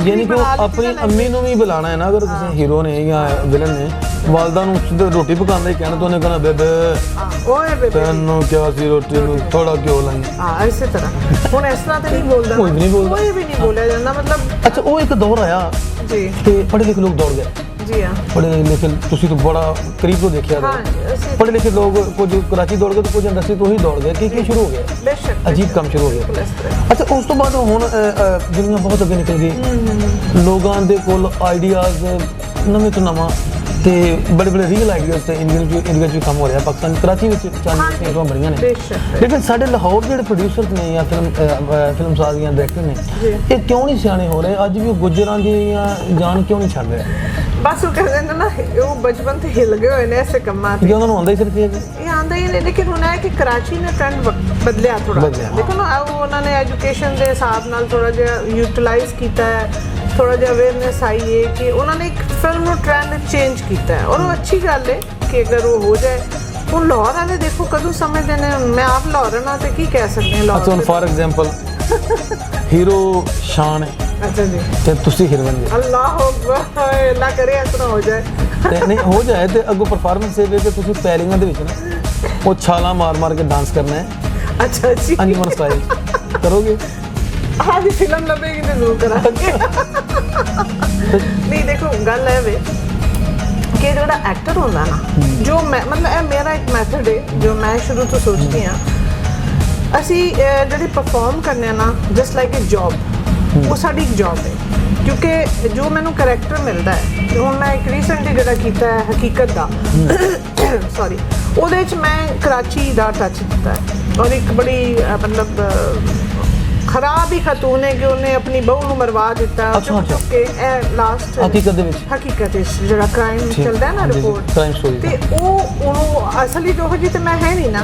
यानी कि अपनी अम्मी ਨੂੰ ਵੀ ਬੁਲਾਣਾ ਹੈ ਨਾ ਅਗਰ ਕਿਸੇ ਹੀਰੋ ਨੇ ਜਾਂ ਵਿਲਨ ਨੇ ਵਾਲਦਾ ਨੂੰ ਸਿੱਧੇ ਰੋਟੀ ਪਕਾਉਂਦਾ ਹੀ ਕਹਿਣਾ ਤਾਂ ਉਹਨੇ ਕਹਿਣਾ ਬੇਬੇ ਓਏ ਬੇਬੇ ਤੈਨੂੰ ਕਿਹਾ ਸੀ ਰੋਟੀ ਨੂੰ ਥੋੜਾ ਕਿਉਂ ਲਾਈ ਹਾਂ ਇਸੇ ਤਰ੍ਹਾਂ ਹੁਣ ਇਸ ਤਰ੍ਹਾਂ ਤੇ ਨਹੀਂ ਬੋਲਦਾ ਕੋਈ ਵੀ ਨਹੀਂ ਬੋਲਿਆ ਜਾਂਦਾ ਮਤਲਬ ਅੱਛਾ ਉਹ ਇੱਕ ਦੌਰ ਆਇਆ ਜੀ ਤੇ ਪੜ੍ਹੇ ਲਿਖੇ ਲੋਕ ਦੌੜ ਗਏ ਜੀ ਹਾਂ ਪੜ੍ਹੇ ਲਿਖੇ ਤੁਸੀਂ ਤਾਂ ਬੜਾ ਕਰੀਬ ਤੋਂ ਦੇਖਿਆ ਪੜ੍ਹੇ ਲਿਖੇ ਲੋਕ ਕੁਝ ਕਰਾਚੀ ਦੌੜ ਗਏ ਤੇ ਕੁਝ ਇੰਡਸਟਰੀ ਤੋਂ ਹੀ ਦੌੜ ਗਏ ਕੀ ਸ਼ੁਰੂ ਹੋ ਗਿਆ ਬੇਸ਼ੱਕ ਅਜੀਬ ਕੰਮ ਸ਼ੁਰੂ ਹੋ ਗਿਆ ਅੱਛਾ ਉਸ ਤੋਂ ਬਾਅਦ ਹੁਣ ਦੁਨੀਆ ਬਹੁਤ ਅੱਗੇ ਨਿਕਲ ਗਈ ਲੋਕਾਂ ਦੇ ਕੋਲ ਆਈਡੀਆਜ਼ ਨਵੇਂ ਤੋਂ ਨਵਾਂ ਤੇ ਬੜੇ ਬੜੇ ਰੀਅਲ ਆਈਡੀਆਜ਼ ਤੇ ਇੰਡੀਆ 'ਚ ਕੰਮ ਹੋ ਰਿਹਾ ਪਾਕਿਸਤਾਨ ਕਰਾਚੀ ਵਿੱਚ ਚਾਂਦੀ ਫਿਲਮਾਂ ਬੜੀਆਂ ਨੇ ਲੇਕਿਨ ਸਾਡੇ ਲਾਹੌਰ ਜਿਹੜੇ ਪ੍ਰੋਡਿਊਸਰਸ ਨੇ ਜਾਂ ਫਿਲਮ ਸਾਜ਼ ਜਾਂ ਡਾਇਰੈਕਟਰ ਨੇ ਇਹ ਕਿਉਂ ਨਹੀਂ ਸਿਆਣੇ ਹੋ ਰਹੇ ਅੱਜ ਵੀ ਉਹ ਗੁੱਜਰਾਂ ਦੀ ਜਾਂ ਜਾਨ ਕਿਉਂ ਨਹੀਂ ਛੱਡ ਰਹੇ ਬਸ ਉਹ ਕਹਿੰਦੇ ਨੇ ਨਾ ਉਹ ਬਚਪਨ ਤੇ ਹਿੱਲ ਗਏ ਹੋਏ ਨੇ ਐਸੇ ਕੰਮਾਂ ਤੇ ਉਹਨਾਂ ਨੂੰ ਆਉਂਦਾ ਹੀ ਸਿਰਫ ਇਹ ਆਉਂਦਾ ਹੀ ਨਹੀਂ ਲੇਕਿਨ ਹੁਣ ਹੈ ਕਿ ਕਰਾਚੀ ਨੇ ਟ੍ਰੈਂਡ ਬਦਲਿਆ ਥੋੜਾ ਦੇਖੋ ਨਾ ਉਹਨਾਂ ਨੇ ਐਜੂਕੇਸ਼ਨ ਦੇ ਹਿਸਾਬ ਨਾਲ ਥੋੜਾ ਜਿਹਾ ਯੂਟਿਲਾਈਜ਼ ਕੀਤਾ ਹੈ ਥੋੜਾ ਜਿਹਾ ਅਵੇਅਰਨੈਸ ਆਈ ਹੈ ਕਿ ਉਹਨਾਂ ਨੇ ਇੱਕ ਫਿਲਮ ਨੂੰ ਟ੍ਰੈਂਡ ਚੇਂਜ ਕੀਤਾ ਹੈ ਔਰ ਉਹ ਅੱਛੀ ਗੱਲ ਹੈ ਕਿ ਅਗਰ ਉਹ ਹੋ ਜਾਏ ਹੁਣ ਲਾਹੌਰ ਵਾਲੇ ਦੇਖੋ ਕਦੋਂ ਸਮਝਦੇ ਨੇ ਮੈਂ ਆਪ ਲਾਹੌਰਨ ਹਾਂ ਤੇ ਕੀ ਕਹਿ ਸਕਦੇ ਹਾਂ ਲਾਹੌਰ ਅੱਛਾ ਫਾਰ ਐਗਜ਼ਾਮਪਲ ਹੀਰੋ ਸ਼ਾਨ ਹੈ ਅੱਛਾ ਜੀ ਤੇ ਤੁਸੀਂ ਹੀਰੋਇਨ ਜੀ ਅੱਲਾਹ ਅੱਲਾਹ ਕਰੇ ਇਸ ਤਰ੍ਹਾਂ ਹੋ ਜਾਏ ਤੇ ਨਹੀਂ ਹੋ ਜਾਏ ਤੇ ਅੱਗੋਂ ਪਰਫਾਰਮੈਂਸ ਇਹ ਵੇ ਕਿ ਤੁਸੀਂ ਪੈਰਿੰਗਾਂ ਦੇ ਵਿੱਚ ਨਾ ਉਹ ਛਾਲਾਂ ਮਾਰ ਕੇ ਡਾਂਸ ਕਰਨਾ ਹੈ ਅੱਛਾ ਜੀ ਅਨਿਮਲ ਸਟਾਈਲ ਕਰੋਗੇ ਹਾਂ ਜੀ ਫਿਲਮ ਲੱਭੇਗੀ ਤੇ ਜ਼ਰੂਰ ਕਰਾਂਗੇ ਨਹੀਂ ਦੇਖੋ ਗੱਲ ਹੈ ਵੇ ਕਿ ਜਿਹੜਾ ਐਕਟਰ ਹੁੰਦਾ ਨਾ ਜੋ ਮੈਂ ਮਤਲਬ ਇਹ ਮੇਰਾ ਇੱਕ ਮੈਥਡ ਹੈ ਜੋ ਮੈਂ ਸ਼ੁਰੂ ਤੋਂ ਸੋਚਦੀ ਹਾਂ ਅਸੀਂ ਜਿਹੜੀ ਪਰਫਾਰਮ ਕਰਨੇ ਆ ਨਾ ਜਸਟ ਲਾਈਕ ਅ ਜੌਬ ਉਹ ਸਾਡੀ ਇੱਕ ਜੌਬ ਹੈ ਕਿਉਂਕਿ ਜੋ ਮੈਨੂੰ ਕਰੈਕਟਰ ਮਿਲਦਾ ਹੈ ਹੁਣ ਮੈਂ ਇੱਕ ਰੀਸੈਂਟਲੀ ਜਿਹੜਾ ਕੀਤਾ ਹੈ ਹਕੀਕਤ ਦਾ ਸੌਰੀ ਉਹਦੇ ਵਿੱਚ ਮੈਂ ਕਰਾਚੀ ਦਾ ਟੱਚ ਦਿੱਤਾ ਹੈ ਔਰ ਇੱਕ ਬੜੀ ਮਤਲਬ ਖਰਾਬ ਹੀ ਖਤੂਨ ਹੈ ਕਿ ਉਹਨੇ ਆਪਣੀ ਬਹੂ ਨੂੰ ਮਰਵਾ ਦਿੱਤਾ ਕਿ ਇਹ ਲਾਸਟ ਹਕੀਕਤ ਜਿਹੜਾ ਕ੍ਰਾਈਮ ਚੱਲਦਾ ਹੈ ਨਾ ਰਿਪੋਰਟ ਤੇ ਉਹ ਉਹਨੂੰ ਅਸਲੀ ਜੋ ਜੀ ਤੇ ਮੈਂ ਹੈ ਨਹੀਂ ਨਾ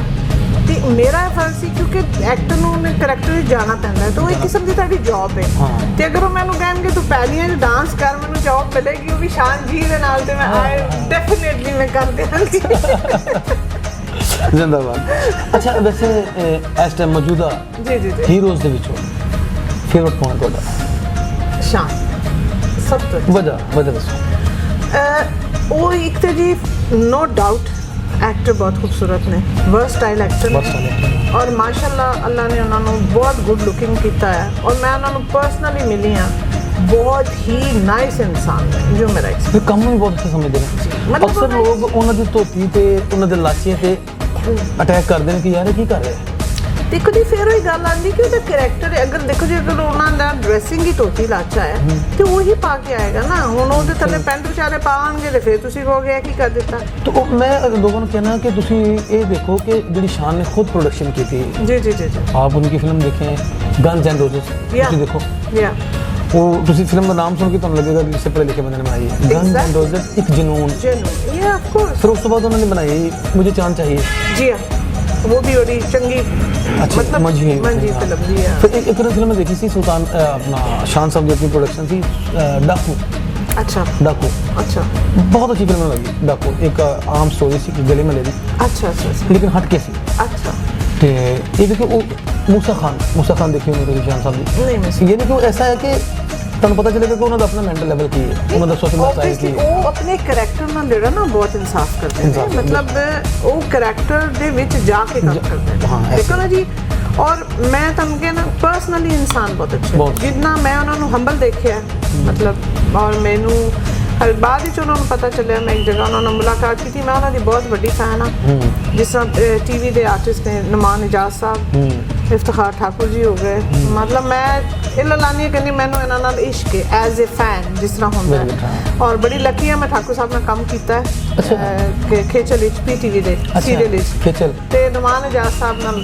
ਤੇ ਮੇਰਾ ਫਰਜ਼ ਸੀ ਕਿਉਂਕਿ ਐਕਟਰ ਨੂੰ ਉਹਨੇ ਕਰੈਕਟਰ ਵਿੱਚ ਜਾਣਾ ਪੈਂਦਾ ਤਾਂ ਉਹ ਇੱਕ ਕਿਸਮ ਦੀ ਤੁਹਾਡੀ ਜੌਬ ਹੈ ਤੇ ਅਗਰ ਉਹ ਮੈਨੂੰ ਕਹਿਣਗੇ ਤੂੰ ਪਹਿਲੀਆਂ ਚ ਡਾਂਸ ਕਰ ਮੈਨੂੰ ਜੌਬ ਮਿਲੇਗੀ ਉਹ ਵੀ ਸ਼ਾਨ ਜੀ ਦੇ ਨਾਲ ਤੇ ਮੈਂ ਡੈਫੀਨੇਟਲੀ ਮੈਂ ਕਰ ਦਿਆਂਗੀ ਜ਼ਿੰਦਾਬਾਦ ਅੱਛਾ ਵੈਸੇ ਇਸ ਟਾਈਮ ਮੌਜੂਦਾ ਜੀ ਹੀਰੋਜ਼ ਦੇ ਵਿੱਚੋਂ ਫੇਵਰਟ ਕੌਣ ਤੁਹਾਡਾ ਸ਼ਾਨ ਸਭ ਤੋਂ ਵਜ੍ਹਾ ਦੱਸੋ ਉਹ ਇੱਕ ਤੇ ਜੀ ਨੋ ਡਾਊਟ एक्टर बहुत खूबसूरत ने वर्सटाइल एक्टर ने और माशाल्लाह अल्लाह ने उन्होंने बहुत गुड लुकिंग किया है और मैं उन्होंने पर्सनली मिली हाँ बहुत ही नाइस इंसान है जो मेरा एक्सपीरियंस काम भी बहुत अच्छा समझते हैं अक्सर लोग उन्होंने धोती ते उन्होंने लाचियां ते अटैक करते हैं कि यार की कर रहे हैं ਦੇਖੋ ਜੀ ਫਿਰ ਉਹੀ ਗੱਲ ਆਉਂਦੀ ਕਿ ਉਹਦਾ ਕਰੈਕਟਰ ਅਗਰ ਦੇਖੋ ਜੀ ਅਗਰ ਉਹਨਾਂ ਦਾ ਡਰੈਸਿੰਗ ਹੀ ਧੋਤੀ ਲਾਚਾ ਹੈ ਤੇ ਉਹੀ ਪਾ ਕੇ ਆਏਗਾ ਨਾ। ਹੁਣ ਉਹਦੇ ਥੱਲੇ ਪੈਂਟ ਵਿਚਾਰੇ ਪਾਉਣਗੇ ਤੇ ਫਿਰ ਤੁਸੀਂ ਕਹੋਗੇ ਕੀ ਕਰ ਦਿੱਤਾ। तो मैं लोगों को कहना कि तुसी ये देखो कि जिहड़ी शान ने खुद प्रोडक्शन की थी, जी जी जी जी आप उनकी फिल्म देखें गन्स एंड रोजेस, Yeah. तुसी देखो या वो तुसी फिल्म का नाम सुन के तुहानू लगेगा कि इससे पढ़े लिखे बंदे ने बनाई है। Guns and Exactly. रोजेस एक जुनून, जेन्युइन या ऑफ कोर्स फिर उस बाद उन्होंने बनाई मुझे चांद चाहिए, जी हाँ वो भी बड़ी चंगी अच्छा, मतलब मंझी मंझी हाँ। फिल्म जी हाँ। फिर एक फिल्म में देखी थी सुल्तान अपना शान साहब की अपनी प्रोडक्शन थी डाकू, अच्छा डाकू अच्छा बहुत अच्छी फिल्म लगी। डाकू एक आम स्टोरी सी गली महले की, अच्छा अच्छा अच्छा लेकिन हट के सी अच्छा ते ये देखिए वो मूसा खान देखी होगी मेरी शान साहब की। नहीं मिस ये नहीं कि वो ऐसा है कि ਤੁਹਾਨੂੰ ਪਤਾ ਚੱਲੇਗਾ ਕਿ ਉਹਨਾਂ ਦਾ ਆਪਣਾ ਮੈਂਟਲ ਲੈਵਲ ਕੀ ਹੈ, ਉਹਨਾਂ ਦਾ ਸੋਸ਼ਲ ਸਾਈਜ਼ Obviously, ਕੀ ਹੈ। ਉਹ ਆਪਣੇ ਕਰੈਕਟਰ ਨਾਲ ਜਿਹੜਾ ਨਾ ਬਹੁਤ ਇਨਸਾਫ ਕਰਦੇ ਨੇ, ਇਨਸਾਫ਼ ਕਰਦੇ ਮਤਲਬ ਉਹ ਕਰੈਕਟਰ ਦੇ ਵਿੱਚ ਜਾ ਕੇ ਕੰਮ ਕਰਦੇ ਨੇ। ਹਾਂ, ਐਸੇ। ਦੇਖੋ ਨਾ ਜੀ ਔਰ ਮੈਂ ਤੁਹਾਨੂੰ ਕਹਿੰਦਾ ਪਰਸਨਲੀ ਇਨਸਾਨ ਬਹੁਤ ਅੱਛੇ ਬਹੁਤ। ਨੇ। ਜਿੰਨਾ ਮੈਂ ਉਹਨਾਂ ਨੂੰ ਹੰਬਲ ਦੇਖਿਆ ਮਤਲਬ ਔਰ ਮੈਨੂੰ ਬਾਅਦ ਵਿੱਚ ਉਹਨਾਂ ਨੂੰ ਪਤਾ ਚੱਲਿਆ ਮੈਂ ਇੱਕ ਜਗ੍ਹਾ ਉਹਨਾਂ ਨਾਲ ਮੁਲਾਕਾਤ ਕੀਤੀ, ਮੈਂ ਉਹਨਾਂ ਦੀ ਬਹੁਤ ਵੱਡੀ ਫੈਨ ਹਾਂ। ਜਿਸ ਤਰ੍ਹਾਂ ਟੀਵੀ ਦੇ ਆਰਟਿਸਟ ਨੇ ਨਮਾਨ ਇਜਾਜ਼ ਸਾਹਿਬ, ਇਫਤਖਾਰ ਠਾਕੁਰ ਜੀ ਹੋ ਗਏ, ਮਤਲਬ ਮੈਂ ਇਹ ਲਾਨੀ ਕਹਿੰਦੀ ਮੈਨੂੰ ਇਹਨਾਂ ਨਾਲ ਇਸ਼ਕ ਹੈ ਐਜ਼ ਅ ਫੈਨ ਜਿਸ ਤਰ੍ਹਾਂ ਹੁੰਦਾ ਹੈ। ਔਰ ਬੜੀ ਲੱਕੀ ਹਾਂ ਮੈਂ ਠਾਕੁਰ ਸਾਹਿਬ ਨਾਲ ਕੰਮ ਕੀਤਾ ਹੈ ਕਿ ਖੇਚਲ ਵਿੱਚ PTV ਦੇ ਸੀਰੀਅਲ ਵਿੱਚ ਖੇਚਲ ਤੇ ਨਮਾਨ ਇਜਾਜ਼ ਸਾਹਿਬ ਨਾਲ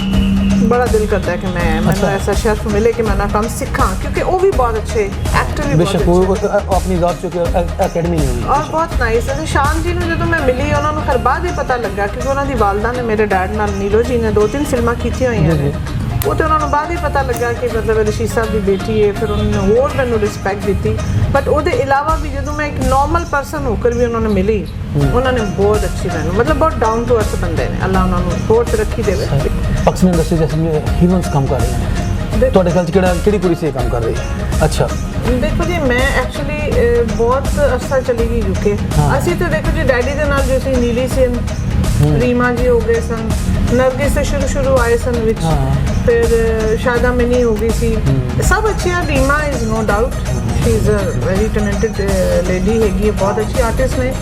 ਬੜਾ ਦਿਲ ਕਰਦਾ ਹੈ ਕਿ ਮੈਨੂੰ ਐਸਾ ਸ਼ਰਫ ਮਿਲੇ ਕਿ ਮੈਂ ਨਾ ਕੰਮ ਸਿੱਖਾਂ ਕਿਉਂਕਿ ਉਹ ਵੀ ਬਹੁਤ ਅੱਛੇ ਐਕਟਰ ਵੀ ਬੇਸ਼ੱਕ ਬਹੁਤ ਉਹ ਅੱਛੇ ਆਪਣੀ ਜ਼ਾਤ ਚੋਂ ਅਕੈਡਮੀ ਨਹੀਂ ਹੋਈ। ਔਰ ਬਹੁਤ ਨਾਈਸ ਹੈ। ਸ਼ਾਨ ਜੀ ਨੂੰ ਜਦੋਂ ਮੈਂ ਮਿਲੀ ਉਹਨਾਂ ਨੂੰ ਫਿਰ ਬਾਅਦ ਹੀ ਪਤਾ ਲੱਗਾ ਕਿਉਂਕਿ ਉਹਨਾਂ ਦੀ ਵਾਲਦਾ ਨੇ ਮੇਰੇ ਡੈਡ ਨਾਲ ਨੀਲੋ ਜੀ ਨੇ 2-3 ਫਿਲਮਾਂ ਕੀਤੀਆਂ ਹੋਈਆਂ ਨੇ। ਉਹ ਤੇ ਉਹਨਾਂ ਨੂੰ ਬਾਅਦ ਹੀ ਪਤਾ ਲੱਗਾ ਕਿ ਮਤਲਬ ਰਸ਼ੀਦ ਸਾਹਿਬ ਦੀ ਬੇਟੀ ਹੈ, ਫਿਰ ਉਹਨਾਂ ਨੇ ਹੋਰ ਮੈਨੂੰ ਰਿਸਪੈਕਟ ਦਿੱਤੀ। ਬਟ ਉਹਦੇ ਇਲਾਵਾ ਵੀ ਜਦੋਂ ਮੈਂ ਇੱਕ ਨਾਰਮਲ ਪਰਸਨ ਹੋ ਕੇ ਵੀ ਉਹਨਾਂ ਨੂੰ ਮਿਲੀ, ਉਹਨਾਂ ਨੇ ਬਹੁਤ ਅੱਛੀ ਮੈਨੂੰ ਮਤਲਬ ਬਹੁਤ ਡਾਊਨ ਟੂ ਅਰਥ ਬੰਦੇ ਨੇ। ਅੱਲਾ ਉਹਨਾਂ ਨੂੰ ਹੋਰ ਤਰੱਕੀ ਦੇਵੇ। ਪਾਕਿਸਤਾਨ ਇੰਡਸਟਰੀ ਜੈਸੇ ਹੀਰੋਇਨਸ ਕੰਮ ਕਰ ਰਹੇ ਨੇ, ਤੁਹਾਡੇ ਖਿਆਲ 'ਚ ਕਿਹੜੀ ਕੁੜੀ ਸੀ ਇਹ ਕੰਮ ਕਰ ਰਹੀ ਹੈ? ਅੱਛਾ ਦੇਖੋ ਜੀ ਮੈਂ ਐਕਚੁਅਲੀ ਬਹੁਤ ਅਰਸਾ ਚਲੀ ਗਈ UK। ਅਸੀਂ ਤਾਂ ਦੇਖੋ ਜੀ ਡੈਡੀ ਦੇ ਨਾਲ ਜੋ ਸੀ ਨੀਲੀ ਸਿੰਘ ਰੀਮਾ ਜੀ ਹੋ ਗਏ ਸਨ, ਨਰਗਿਸ ਤੇ ਸ਼ੁਰੂ ਆਏ ਸਨ ਵਿੱਚ, ਫਿਰ ਸ਼ਾਦਾ ਮਿਨੀ ਹੋ ਗਈ ਸੀ, ਸਭ ਅੱਛੀਆਂ। Reema is no doubt she is a very talented lady ਹੈਗੀ ਹੈ, ਬਹੁਤ ਅੱਛੀ ਆਰਟਿਸਟ ਨੇ,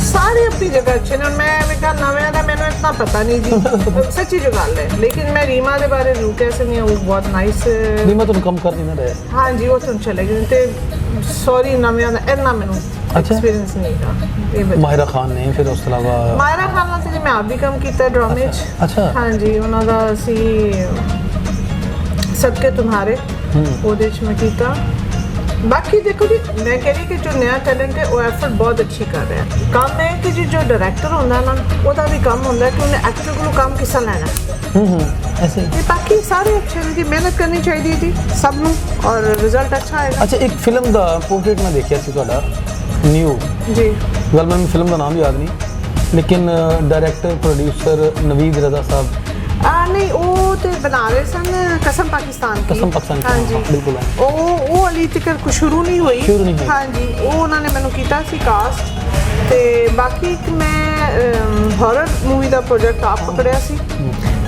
ਸਾਰੇ ਆਪਣੀ ਜਗ੍ਹਾ ਅੱਛੇ ਨੇ। ਮੈਂ ਕਿਹਾ ਨਵਿਆਂ ਦਾ ਮੈਨੂੰ ਇतना ਪਤਾ ਨਹੀਂ ਜੀ ਸੱਚੀ ਜੋ ਗੱਲ ਹੈ, ਲੇਕਿਨ ਮੈਂ ਰੀਮਾ ਦੇ ਬਾਰੇ ਜ਼ਰੂਰ ਕਹਿ ਸਕਦੀ ਹਾਂ ਉਹ ਬਹੁਤ ਨਾਈਸ। ਰੀਮਾ ਤੁਹਾਨੂੰ ਕੰਮ ਕਰ ਨਹੀਂ ਨਾ ਰਿਹਾ? ਹਾਂਜੀ ਉਹ ਤੁਹਾਨੂੰ ਚਲੇ ਗਏ ਤੇ ਸੌਰੀ ਨਵਿਆਂ ਦਾ ਇੰਨਾ ਮੈਨੂੰ ਐਕਸਪੀਰੀਅੰਸ ਨਹੀਂ ਹੈਗਾ। ਮਾਹਿਰਾ ਖਾਨ ਨੇ ਫਿਰ ਉਸ ਤੋਂ ਇਲਾਵਾ ਮਾਹਿਰਾ ਖਾਨ ਨਾਲ ਤੇ ਮੈਂ ਆਪ ਵੀ ਕੰਮ ਕੀਤਾ ਡਰਾਮੇ 'ਚ। ਅੱਛਾ ਹਾਂਜੀ ਉਹਨਾਂ ਦਾ ਸੀ ਸਦਕੇ ਤੁਮਹਾਰੇ ਉਹਦੇ 'ਚ ਮੈਂ ਕੀਤਾ। ਬਾਕੀ ਦੇਖੋ ਜੀ ਮੈਂ ਕਹਿ ਰਹੀ ਕਿ ਜੋ ਨया ਟੈਲੈਂਟ ਹੈ ਉਹ ਐਫਰਟ ਬਹੁਤ ਅੱਛੀ ਕਰ ਰਿਹਾ। ਕੰਮ ਹੈ ਕਿ ਜੀ ਜੋ ਡਾਇਰੈਕਟਰ ਹੁੰਦਾ ਨਾ ਉਹਦਾ ਵੀ ਕੰਮ ਹੁੰਦਾ ਕਿ ਉਹਨੇ ਐਕਟਰ ਕੋਲੋਂ ਕੰਮ ਕਿਸ ਤਰ੍ਹਾਂ ਲੈਣਾ। ऐसे ਤੇ ਬਾਕੀ ਸਾਰੇ ਅੱਛੇ ਨੇ ਜੀ, ਮਿਹਨਤ ਕਰਨੀ ਚਾਹੀਦੀ ਹੈ ਜੀ ਸਭ ਨੂੰ ਔਰ ਰਿਜ਼ਲਟ ਅੱਛਾ ਆਏਗਾ। ਅੱਛਾ ਇੱਕ ਫਿਲਮ ਦਾ ਪੋਰਟਰੇਟ ਮੈਂ ਦੇਖਿਆ ਸੀ ਤੁਹਾਡਾ ਨਿਊ ਜੀ ਗੱਲ ਮੈਨੂੰ ਫਿਲਮ ਦਾ ਨਾਮ ਯਾਦ ਨਹੀਂ ਲੇਕਿਨ ਡਾਇਰੈਕਟਰ ਪ੍ਰੋਡਿਊਸਰ ਨਵੀਦ ਰਜ਼ਾ ਸਾਹਿਬ ਨਹੀਂ ਉਹ ਤੇ ਬਣਾ ਰਹੇ ਸਨ ਕਸਮ ਪਾਕਿਸਤਾਨ की। ਕਸਮ ਪਾਕਿਸਤਾਨ हाँ जी ਬਿਲਕੁਲ ਉਹ ਅਲੀ ਤੱਕ ਸ਼ੁਰੂ ਨਹੀਂ ਹੋਈ। ਸ਼ੁਰੂ ਨਹੀਂ ਹੋਈ। ਹਾਂਜੀ ਉਹ ਉਹਨਾਂ ਨੇ ਮੈਨੂੰ ਕੀਤਾ ਸੀ ਕਾਸਟ ਤੇ ਬਾਕੀ ਇੱਕ ਮੈਂ ਹੌਰਰ ਮੂਵੀ ਦਾ ਪ੍ਰੋਜੈਕਟ ਆਪ ਪਕੜਿਆ ਸੀ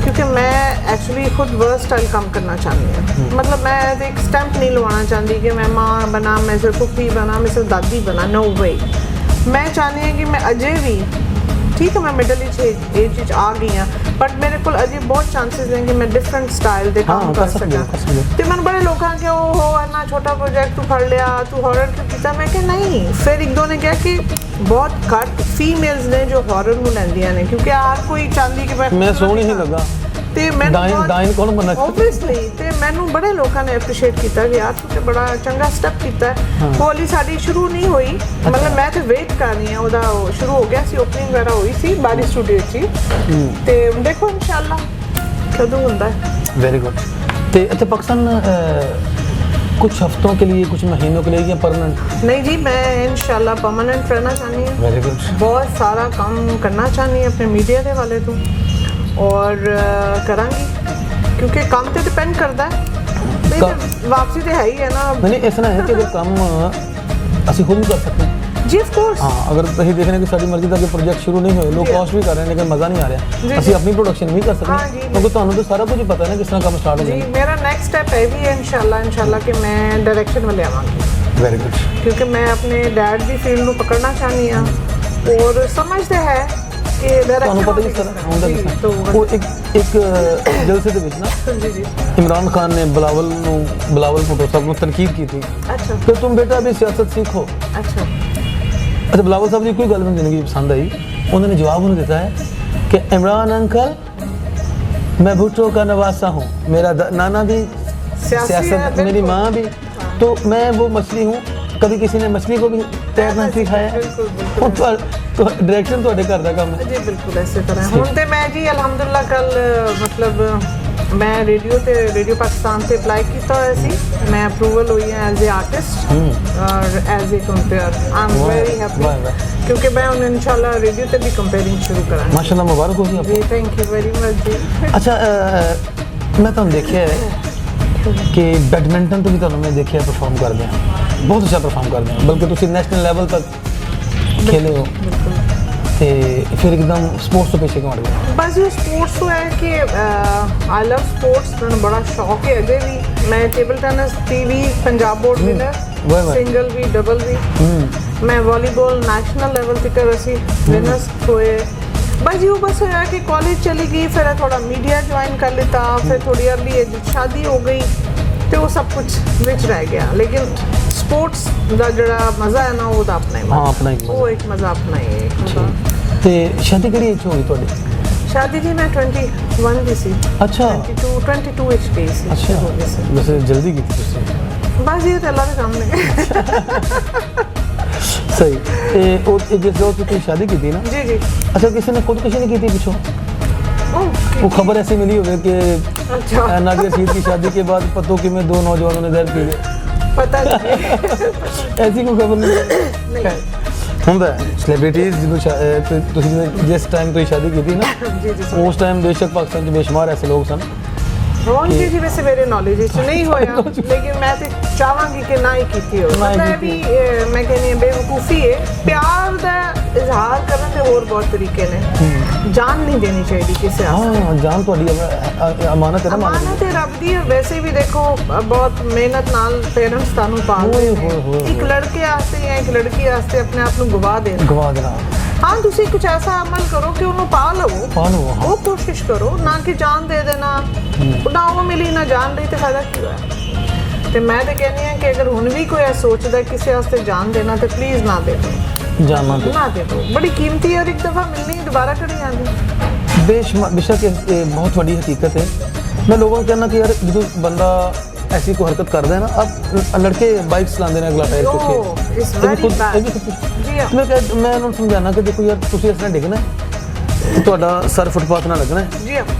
ਕਿਉਂਕਿ ਮੈਂ ਐਕਚੁਅਲੀ ਖੁਦ ਵਰਸਟਾਈਲ ਕੰਮ ਕਰਨਾ ਚਾਹੁੰਦੀ ਹਾਂ। ਮਤਲਬ ਮੈਂ ਇੱਕ ਸਟੈਂਪ ਨਹੀਂ ਲਵਾਉਣਾ ਚਾਹੁੰਦੀ ਕਿ ਮੈਂ ਮਾਂ ਬਣਾ, ਮੈਂ ਸਿਰਫ ਪੁੱਪੀ ਬਣਾ, ਮੈਂ ਸਿਰਫ ਦਾਦੀ ਬਣਾ, ਨੋ ਵੇ। ਮੈਂ ਚਾਹੁੰਦੀ ਹਾਂ ਕਿ ਮੈਂ ਅਜੇ ਵੀ ਠੀਕ ਹੈ ਮੈਂ ਮਿਡਲ ਏਜ ਵਿੱਚ ਆ ਗਈ ਹਾਂ ਬਟ ਮੇਰੇ ਕੋਲ ਅਜੇ ਬਹੁਤ ਚਾਂਸਸ ਨੇ ਕਿ ਮੈਂ ਡਿਫਰੈਂਟ ਸਟਾਈਲ ਦੇ ਕੰਮ ਕਰ ਸਕਾਂ। ਤੇ ਮੈਨੂੰ ਬੜੇ ਲੋਕਾਂ ਕਿ ਉਹ ਇੰਨਾ ਛੋਟਾ ਪ੍ਰੋਜੈਕਟ ਤੂੰ ਫੜ ਲਿਆ, ਤੂੰ ਹੌਰਰ ਕਿਉਂ ਕੀਤਾ? ਮੈਂ ਕਿਹਾ ਨਹੀਂ। ਫਿਰ ਇੱਕ ਦੋ ਨੇ ਕਿਹਾ ਕਿ ਬਹੁਤ ਘੱਟ ਫੀਮੇਲਸ ਨੇ ਜੋ ਹੌਰਰ ਨੂੰ ਲੈਂਦੀਆਂ ਨੇ ਕਿਉਂਕਿ ਹਰ ਕੋਈ ਚਾਹੁੰਦੀ ਕਿ ਮੈਂ ਸੋਹਣੀ ਹੀ ਲੱਗਾ ਤੇ ਮੈਨੂੰ ਡਾਈਨ ਕੌਣ ਬਣਨਾ ਓਬਵੀਅਸਲੀ ਤੇ ਮੈਨੂੰ ਬੜੇ ਲੋਕਾਂ ਨੇ ਐਪਰੀਸ਼ੀਏਟ ਕੀਤਾ ਕਿ ਯਾਰ ਤੂੰ ਤੇ ਬੜਾ ਚੰਗਾ ਸਟੈਪ ਕੀਤਾ ਹੈ। ਹੋਲੀ ਸਾਡੀ ਸ਼ੁਰੂ ਨਹੀਂ ਹੋਈ ਮਤਲਬ ਮੈਂ ਤੇ ਵੇਟ ਕਰ ਰਹੀ ਹਾਂ ਉਹਦਾ ਸ਼ੁਰੂ ਹੋ ਗਿਆ ਸੀ ਓਪਨਿੰਗ ਵਗੈਰਾ ਹੋਈ ਸੀ ਬਾਰੀ ਸਟੂਡੀਓ 'ਚ ਤੇ ਦੇਖੋ ਇਨਸ਼ਾਅੱਲਾ ਕਦੋਂ ਹੁੰਦਾ ਹੈ। Very good. तो अच्छा पाकिस्तान कुछ हफ्तों के लिए कुछ महीनों के लिए या परमानेंट? नहीं जी मैं इंशाल्लाह परमानेंट रहना चाहती हूँ। Very good. बहुत सारा काम करना चाहती हूँ अपने मीडिया के वाले तो और करांगी क्योंकि काम तो डिपेंड करता है नहीं तो वापसी तो है ही है ना। नहीं ऐसा है कि अगर काम ਅਸੀਂ ਖੁਦ ਵੀ ਕਰ ਸਕਦੇ ਹਾਂ जी ऑफ कोर्स। हाँ अगर ਅਸੀਂ ਦੇਖ ਰਹੇ ਹਾਂ ਕਿ ਸਾਡੀ ਮਰਜ਼ੀ ਦਾ ਕੋਈ ਪ੍ਰੋਜੈਕਟ ਸ਼ੁਰੂ ਨਹੀਂ ਹੋਏ ਲੋਕ ਕਾਸਟ ਵੀ ਕਰ ਰਹੇ ਨੇ ਲੇਕਿਨ ਮਜ਼ਾ ਨਹੀਂ ਆ ਰਿਹਾ ਅਸੀਂ ਆਪਣੀ ਪ੍ਰੋਡਕਸ਼ਨ ਵੀ ਕਰ ਸਕਦੇ ਹਾਂ ਕਿਉਂਕਿ ਤੁਹਾਨੂੰ ਤਾਂ ਸਾਰਾ ਕੁਝ ਪਤਾ ਹੈ ਨਾ ਕਿਸ ਤਰ੍ਹਾਂ ਕੰਮ ਸਟਾਰਟ ਹੋ जी मेरा नेक्स्ट स्टेप है भी है इंशाल्लाह कि मैं डायरेक्शन वाले आवांगी। Very good. क्योंकि मैं अपने डैड की फील्ड को पकड़ना चाहती हूँ और समझते हैं ਕਿ ਤੁਹਾਨੂੰ ਪਤਾ ਹੀ ਸਰ ਹੁੰਦਾ ਕਿਸ ਤਰ੍ਹਾਂ ਉਹ ਇੱਕ ਜਲਸੇ ਦੇ ਵਿੱਚ ਨਾ जी जी इमरान खान ने बिलावल भुट्टो साहब को तनकीद की थी अच्छा कि तुम बेटा अभी सियासत सीखो। अच्छा अच्छा बिलावल साहब की कोई गल मैंने जिंदगी पसंद आई, उन्होंने जवाब उन्हें देता है कि इमरान अंकल मैं भुट्टो का नवासा हूँ, मेरा नाना भी सियासत, मेरी माँ भी, तो मैं वो मछली हूँ, कभी किसी ने मछली को भी तैरना सिखाया है। तो डायरेक्शन ਤੁਹਾਡੇ ਘਰ ਦਾ ਕੰਮ ਹੈ जी बिल्कुल इस तरह ਹੁਣ ਤੇ ਮੈਂ ਜੀ ਅਲਹਮਦੁਲਿਲਾ ਕੱਲ ਮਤਲਬ ਮੈਂ ਰੇਡੀਓ ਪਾਕਿਸਤਾਨ ਤੇ ਅਪਲਾਈ ਕੀਤਾ ਹੋਇਆ ਸੀ, ਮੈਂ ਅਪਰੂਵਲ ਹੋਈ ਹੈ ਐਜ਼ ਅ ਆਰਟਿਸਟ ਔਰ as a compere I am very happy ਕਿਉਂਕਿ ਮੈਂ ਹੁਣ ਇਨਸ਼ਾਅੱਲਾ ਰੇਡੀਓ ਤੇ ਵੀ ਕੰਪੇਅਰਿੰਗ ਸ਼ੁਰੂ ਕਰਾਂਗੀ। ਮਾਸ਼ਾਅੱਲਾ ਮੁਬਾਰਕ ਹੋ ਜੀ ਜੀ ਥੈਂਕ ਯੂ ਵੈਰੀ ਮਚ ਜੀ। ਅੱਛਾ ਮੈਂ ਤੁਹਾਨੂੰ ਦੇਖਿਆ ਹੈ ਕਿ ਬੈਡਮਿੰਟਨ ਤੋਂ ਵੀ ਤੁਹਾਨੂੰ ਮੈਂ ਦੇਖਿਆ ਪਰਫਾਰਮ ਕਰਦੇ ਆ, ਬਹੁਤ ਅੱਛਾ ਪਰਫਾਰਮ ਕਰਦੇ ਆ, ਬਲਕਿ ਤੁਸੀਂ ਨੈਸ਼ਨਲ ਲੈਵਲ ਤੱਕ ਖੇਲੇ ਹੋ ਤੇ ਫਿਰ ਇੱਕਦਮ ਸਪੋਰਟਸ ਤੋਂ ਪਿੱਛੇ ਕਿਉਂ ਹਟ ਗਏ? ਬਸ ਇਹ ਸਪੋਰਟਸ ਤੋਂ ਹੈ ਕਿ ਆਈ ਲਵ ਸਪੋਰਟਸ, ਮੈਨੂੰ ਬੜਾ ਸ਼ੌਕ ਹੈ ਅਜੇ ਵੀ। ਮੈਂ table tennis TV Punjab board winner, ਵਾਹ। ਸਿੰਗਲ ਵੀ ਡਬਲ ਵੀ, ਮੈਂ ਵਾਲੀਬਾਲ ਨੈਸ਼ਨਲ ਲੈਵਲ ਤੱਕ ਅਸੀਂ ਵਿਨਰਸ ਹੋਏ। बस यूँ बस है कि कॉलेज चली गई, फिर थोड़ा मीडिया ज्वाइन कर लेता, फिर थोड़ी अर्ली एज शादी हो गई, तो वो सब कुछ विच रह गया। लेकिन स्पोर्ट्स का जड़ा मज़ा है ना वो तो अपना ही हाँ अपना ही वो एक मज़ा अपना ही है एक मज़ा। ਤੇ ਸ਼ਾਦੀ ਕਿਹੜੀ ਏਜ 'ਚ ਹੋਈ ਤੁਹਾਡੀ? शादी जी मैं 21 ਦੀ ਸੀ। ਅੱਛਾ 22 ਵਿੱਚ ਗਈ ਸੀ। ਅੱਛਾ ਹੋ ਗਈ ਸੀ। ਵੈਸੇ ਜਲਦੀ ਕੀਤੀ ਤੁਸੀਂ। ਬਸ ਇਹ ਤਾਂ ਅੱਲਾ ਦੇ ਕੰਮ ਨੇ। ਸਹੀ ਤੇ ਉਹ ਜਿਸ ਜੋ ਤੁਸੀਂ ਸ਼ਾਦੀ ਕੀਤੀ ਨਾ, जी जी ਅੱਛਾ ਕਿਸੇ ਨੇ ਖੁਦਕੁਸ਼ੀ नहीं की थी पिछों? वो खबर ऐसी मिली होगी कि अच्छा नादिया रशीद की शादी के बाद पतों कि में दो नौजवानों ने दर्द पी गए, पता नहीं ऐसी कोई खबर नहीं ਹੁੰਦਾ ਸੈਲੀਬ੍ਰਿਟੀਜ਼ ਜਿਹਨੂੰ ਤੁਸੀਂ ਜਿਸ ਟਾਈਮ ਤੁਸੀਂ ਸ਼ਾਦੀ ਕੀਤੀ ਨਾ जी जी ਉਸ ਟਾਈਮ ਬੇਸ਼ੱਕ ਪਾਕਿਸਤਾਨ 'ਚ ਬੇਸ਼ੁਮਾਰ ਐਸੇ ਲੋਕ ਸਨ। ਹੁਣ ਜੀ ਵੈਸੇ ਮੇਰੇ ਨੌਲੇਜ ਵਿੱਚ ਨਹੀਂ ਹੋਇਆ, ਲੇਕਿਨ ਮੈਂ ਤੇ ਚਾਹਾਂਗੀ ਕਿ ਨਾ ਹੀ ਕੀਤੀ ਹੋ। ਨਾ ਹੀ ਮਤਲਬ ਵੀ ਮੈਂ ਕਹਿੰਦੀ ਹਾਂ ਬੇਵਕੂਫੀ ਹੈ। ਪਿਆਰ ਦਾ ਇਜ਼ਹਾਰ ਕਰਨ ਦੇ ਹੋਰ ਬਹੁਤ ਤਰੀਕੇ ਨੇ, ਜਾਨ ਨਹੀਂ ਦੇਣੀ ਚਾਹੀਦੀ ਕਿਸੇ ਆਸਤੇ। ਹਾਂ ਜਾਨ ਤੁਹਾਡੀ ਅਮਾਨਤ ਹੈ ਨਾ, ਅਮਾਨਤ ਹੈ ਰੱਬ ਦੀ। ਵੈਸੇ ਵੀ ਦੇਖੋ ਬਹੁਤ ਮਿਹਨਤ ਨਾਲ ਪੇਰੈਂਟਸ ਤੁਹਾਨੂੰ ਪਾਲਦੇ ਨੇ, ਇੱਕ ਲੜਕੇ ਵਾਸਤੇ ਜਾਂ ਇੱਕ ਲੜਕੀ ਵਾਸਤੇ ਆਪਣੇ ਆਪ ਨੂੰ ਗਵਾ ਦੇਣਾ। हाँ तुसी कुछ ऐसा अमल करो कि उन्होंने पा लो, वो कोशिश करो, ना कि जान दे देना। ना वो मिली ना जान रही तो फायदा क्यों है? तो मैं तो कहनी है कि अगर हुन भी कोई सोचता किसी वास्ते जान देना तो प्लीज़ ना दे दो, ना दे दो। बड़ी कीमती है और एक दफ़ा मिलनी दोबारा कभी आनी। बेशक ये बहुत बड़ी हकीकत है। मैं लोगों को कहना कि यार जो बंदा ऐसी कोई हरकत कर देना, अब लड़के बाइक चलाते हैं अगला टायर मैं उन्होंने समझाना कि देखो यार तुम इस तरह डिगना ਤੁਹਾਡਾ ਸਰ ਫੁੱਟਪਾਥ ਨਾਲ ਲੱਗਣਾ ਹੈ,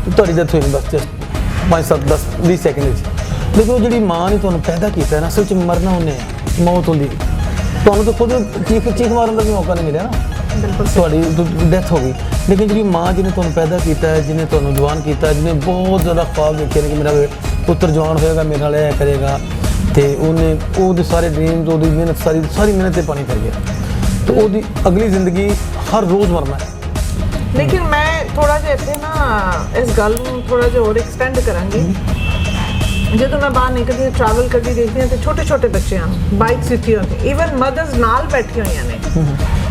ਤੁਹਾਡੀ ਡੈਥ ਹੋਈ ਬਸ ਜਸਟ 5-7-10-20 ਸੈਕਿੰਡ। ਦੇਖੋ ਜਿਹੜੀ ਮਾਂ ਨੇ ਤੁਹਾਨੂੰ ਪੈਦਾ ਕੀਤਾ ਨਾ, ਅਸਲ 'ਚ ਮਰਨਾ ਉਹਨੇ, ਮੌਤ ਹੁੰਦੀ ਤੁਹਾਨੂੰ ਤਾਂ ਖੁਦ ਚੀਖ ਮਾਰਨ ਦਾ ਵੀ ਮੌਕਾ ਨਹੀਂ ਮਿਲਿਆ ਨਾ, ਤੁਹਾਡੀ ਡੈਥ ਹੋ ਗਈ। ਲੇਕਿਨ ਜਿਹੜੀ ਮਾਂ ਜਿਹਨੇ ਤੁਹਾਨੂੰ ਪੈਦਾ ਕੀਤਾ ਹੈ, ਜਿਹਨੇ ਤੁਹਾਨੂੰ ਜਵਾਨ ਕੀਤਾ, ਜਿਹਨੇ ਬਹੁਤ ਜ਼ਿਆਦਾ ख्वाब ਦੇਖੇ ਨੇ ਕਿ ਮੇਰਾ ਪੁੱਤਰ ਜਵਾਨ ਹੋਏਗਾ, ਮੇਰੇ ਨਾਲ ਇਹ ਕਰੇਗਾ, ਤੇ ਉਹਦੇ ਸਾਰੇ ਡ੍ਰੀਮਸ, ਉਹਦੀ ਮਿਹਨਤ ਸਾਰੀ ਮਿਹਨਤ 'ਤੇ ਪਾਣੀ ਫਿਰ ਗਿਆ, ਤੇ ਉਹਦੀ ਅਗਲੀ ਜ਼ਿੰਦਗੀ ਹਰ ਰੋਜ਼ ਮਰਨਾ ਹੈ। लेकिन मैं थोड़ा जिहा इत्थे ना इस गल नूं थोड़ा जिहा होर एक्सटेंड करांगी। ਜਦੋਂ ਮੈਂ ਬਾਹਰ ਨਿਕਲਦੀ ਹਾਂ, ਟਰੈਵਲ ਕਰਦੀ ਦੇਖਦੀ ਹਾਂ ਤੇ ਛੋਟੇ ਛੋਟੇ ਬੱਚਿਆਂ ਨੂੰ ਬਾਈਕਸ ਦਿੱਤੀ ਹੁੰਦੀ, ਈਵਨ ਮਦਰਸ ਨਾਲ ਬੈਠੀਆਂ ਹੋਈਆਂ ਨੇ,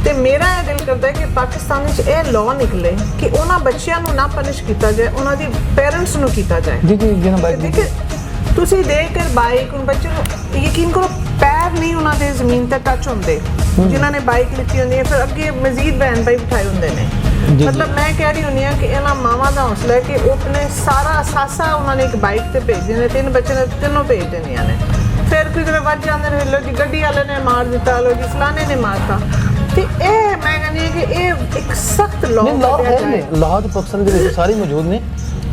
ਤੇ ਮੇਰਾ ਇਹ ਦਿਲ ਕਰਦਾ ਹੈ ਕਿ ਪਾਕਿਸਤਾਨ ਵਿੱਚ ਇਹ ਲਾਅ ਨਿਕਲੇ ਕਿ ਉਹਨਾਂ ਬੱਚਿਆਂ ਨੂੰ ਨਾ ਪਨਿਸ਼ ਕੀਤਾ ਜਾਏ, ਉਹਨਾਂ ਦੀ ਪੇਰੈਂਟਸ ਨੂੰ ਕੀਤਾ ਜਾਏ। ਜੀ ਜਿਹਨਾਂ ਬਾਈਕ ਤੁਸੀਂ ਦੇਖ ਕੇ ਬਾਈਕ ਨੂੰ ਬੱਚੇ ਨੂੰ ਯਕੀਨ ਕਰੋ ਪੈਰ ਨਹੀਂ ਉਹਨਾਂ ਦੇ ਜ਼ਮੀਨ ਤੇ ਟੱਚ ਹੁੰਦੇ, ਜਿਨ੍ਹਾਂ ਨੇ ਬਾਈਕ ਲਿੱਤੀ ਹੁੰਦੀ ਹੈ, ਫਿਰ ਅੱਗੇ ਮਜ਼ੀਦ ਬਹਿਨ ਬਾਈ ਬਿਠਾਏ ਹੁੰਦੇ ਨੇ। ਮਤਲਬ ਮੈਂ ਕਹਿ ਰਹੀ ਹੁੰਦੀ ਹਾਂ ਕਿ ਇਹਨਾਂ ਮਾਵਾਂ ਦਾ ਹੌਸਲਾ ਹੈ ਕਿ ਉਹ ਆਪਣੇ ਸਾਰਾ ਅਸਾਸਾ ਉਹਨਾਂ ਨੇ ਇੱਕ ਬਾਈਕ ਤੇ ਭੇਜਦੇ ਨੇ, 3 ਬੱਚੇ ਨੇ, ਤਿੰਨੋਂ ਭੇਜ ਦਿੰਦੀਆਂ ਨੇ। ਫਿਰ ਕਿਤੇ ਵੱਜ ਜਾਂਦੇ ਨੇ, ਲੋ ਜੀ ਗੱਡੀ ਵਾਲੇ ਨੇ ਮਾਰ ਦਿੱਤਾ, ਲੋ ਜੀ ਫਲਾਣੇ ਨੇ ਮਾਰਤਾ। ਤੇ ਇਹ ਮੈਂ ਕਹਿੰਦੀ ਹਾਂ ਕਿ ਇਹ ਇੱਕ ਸਖਤ ਲਾਅ ਹੈ, ਲਾਅ ਤਾਂ ਪਾਕਿਸਤਾਨ ਦੇ ਵਿੱਚ ਸਾਰੇ ਮੌਜੂਦ ਨੇ,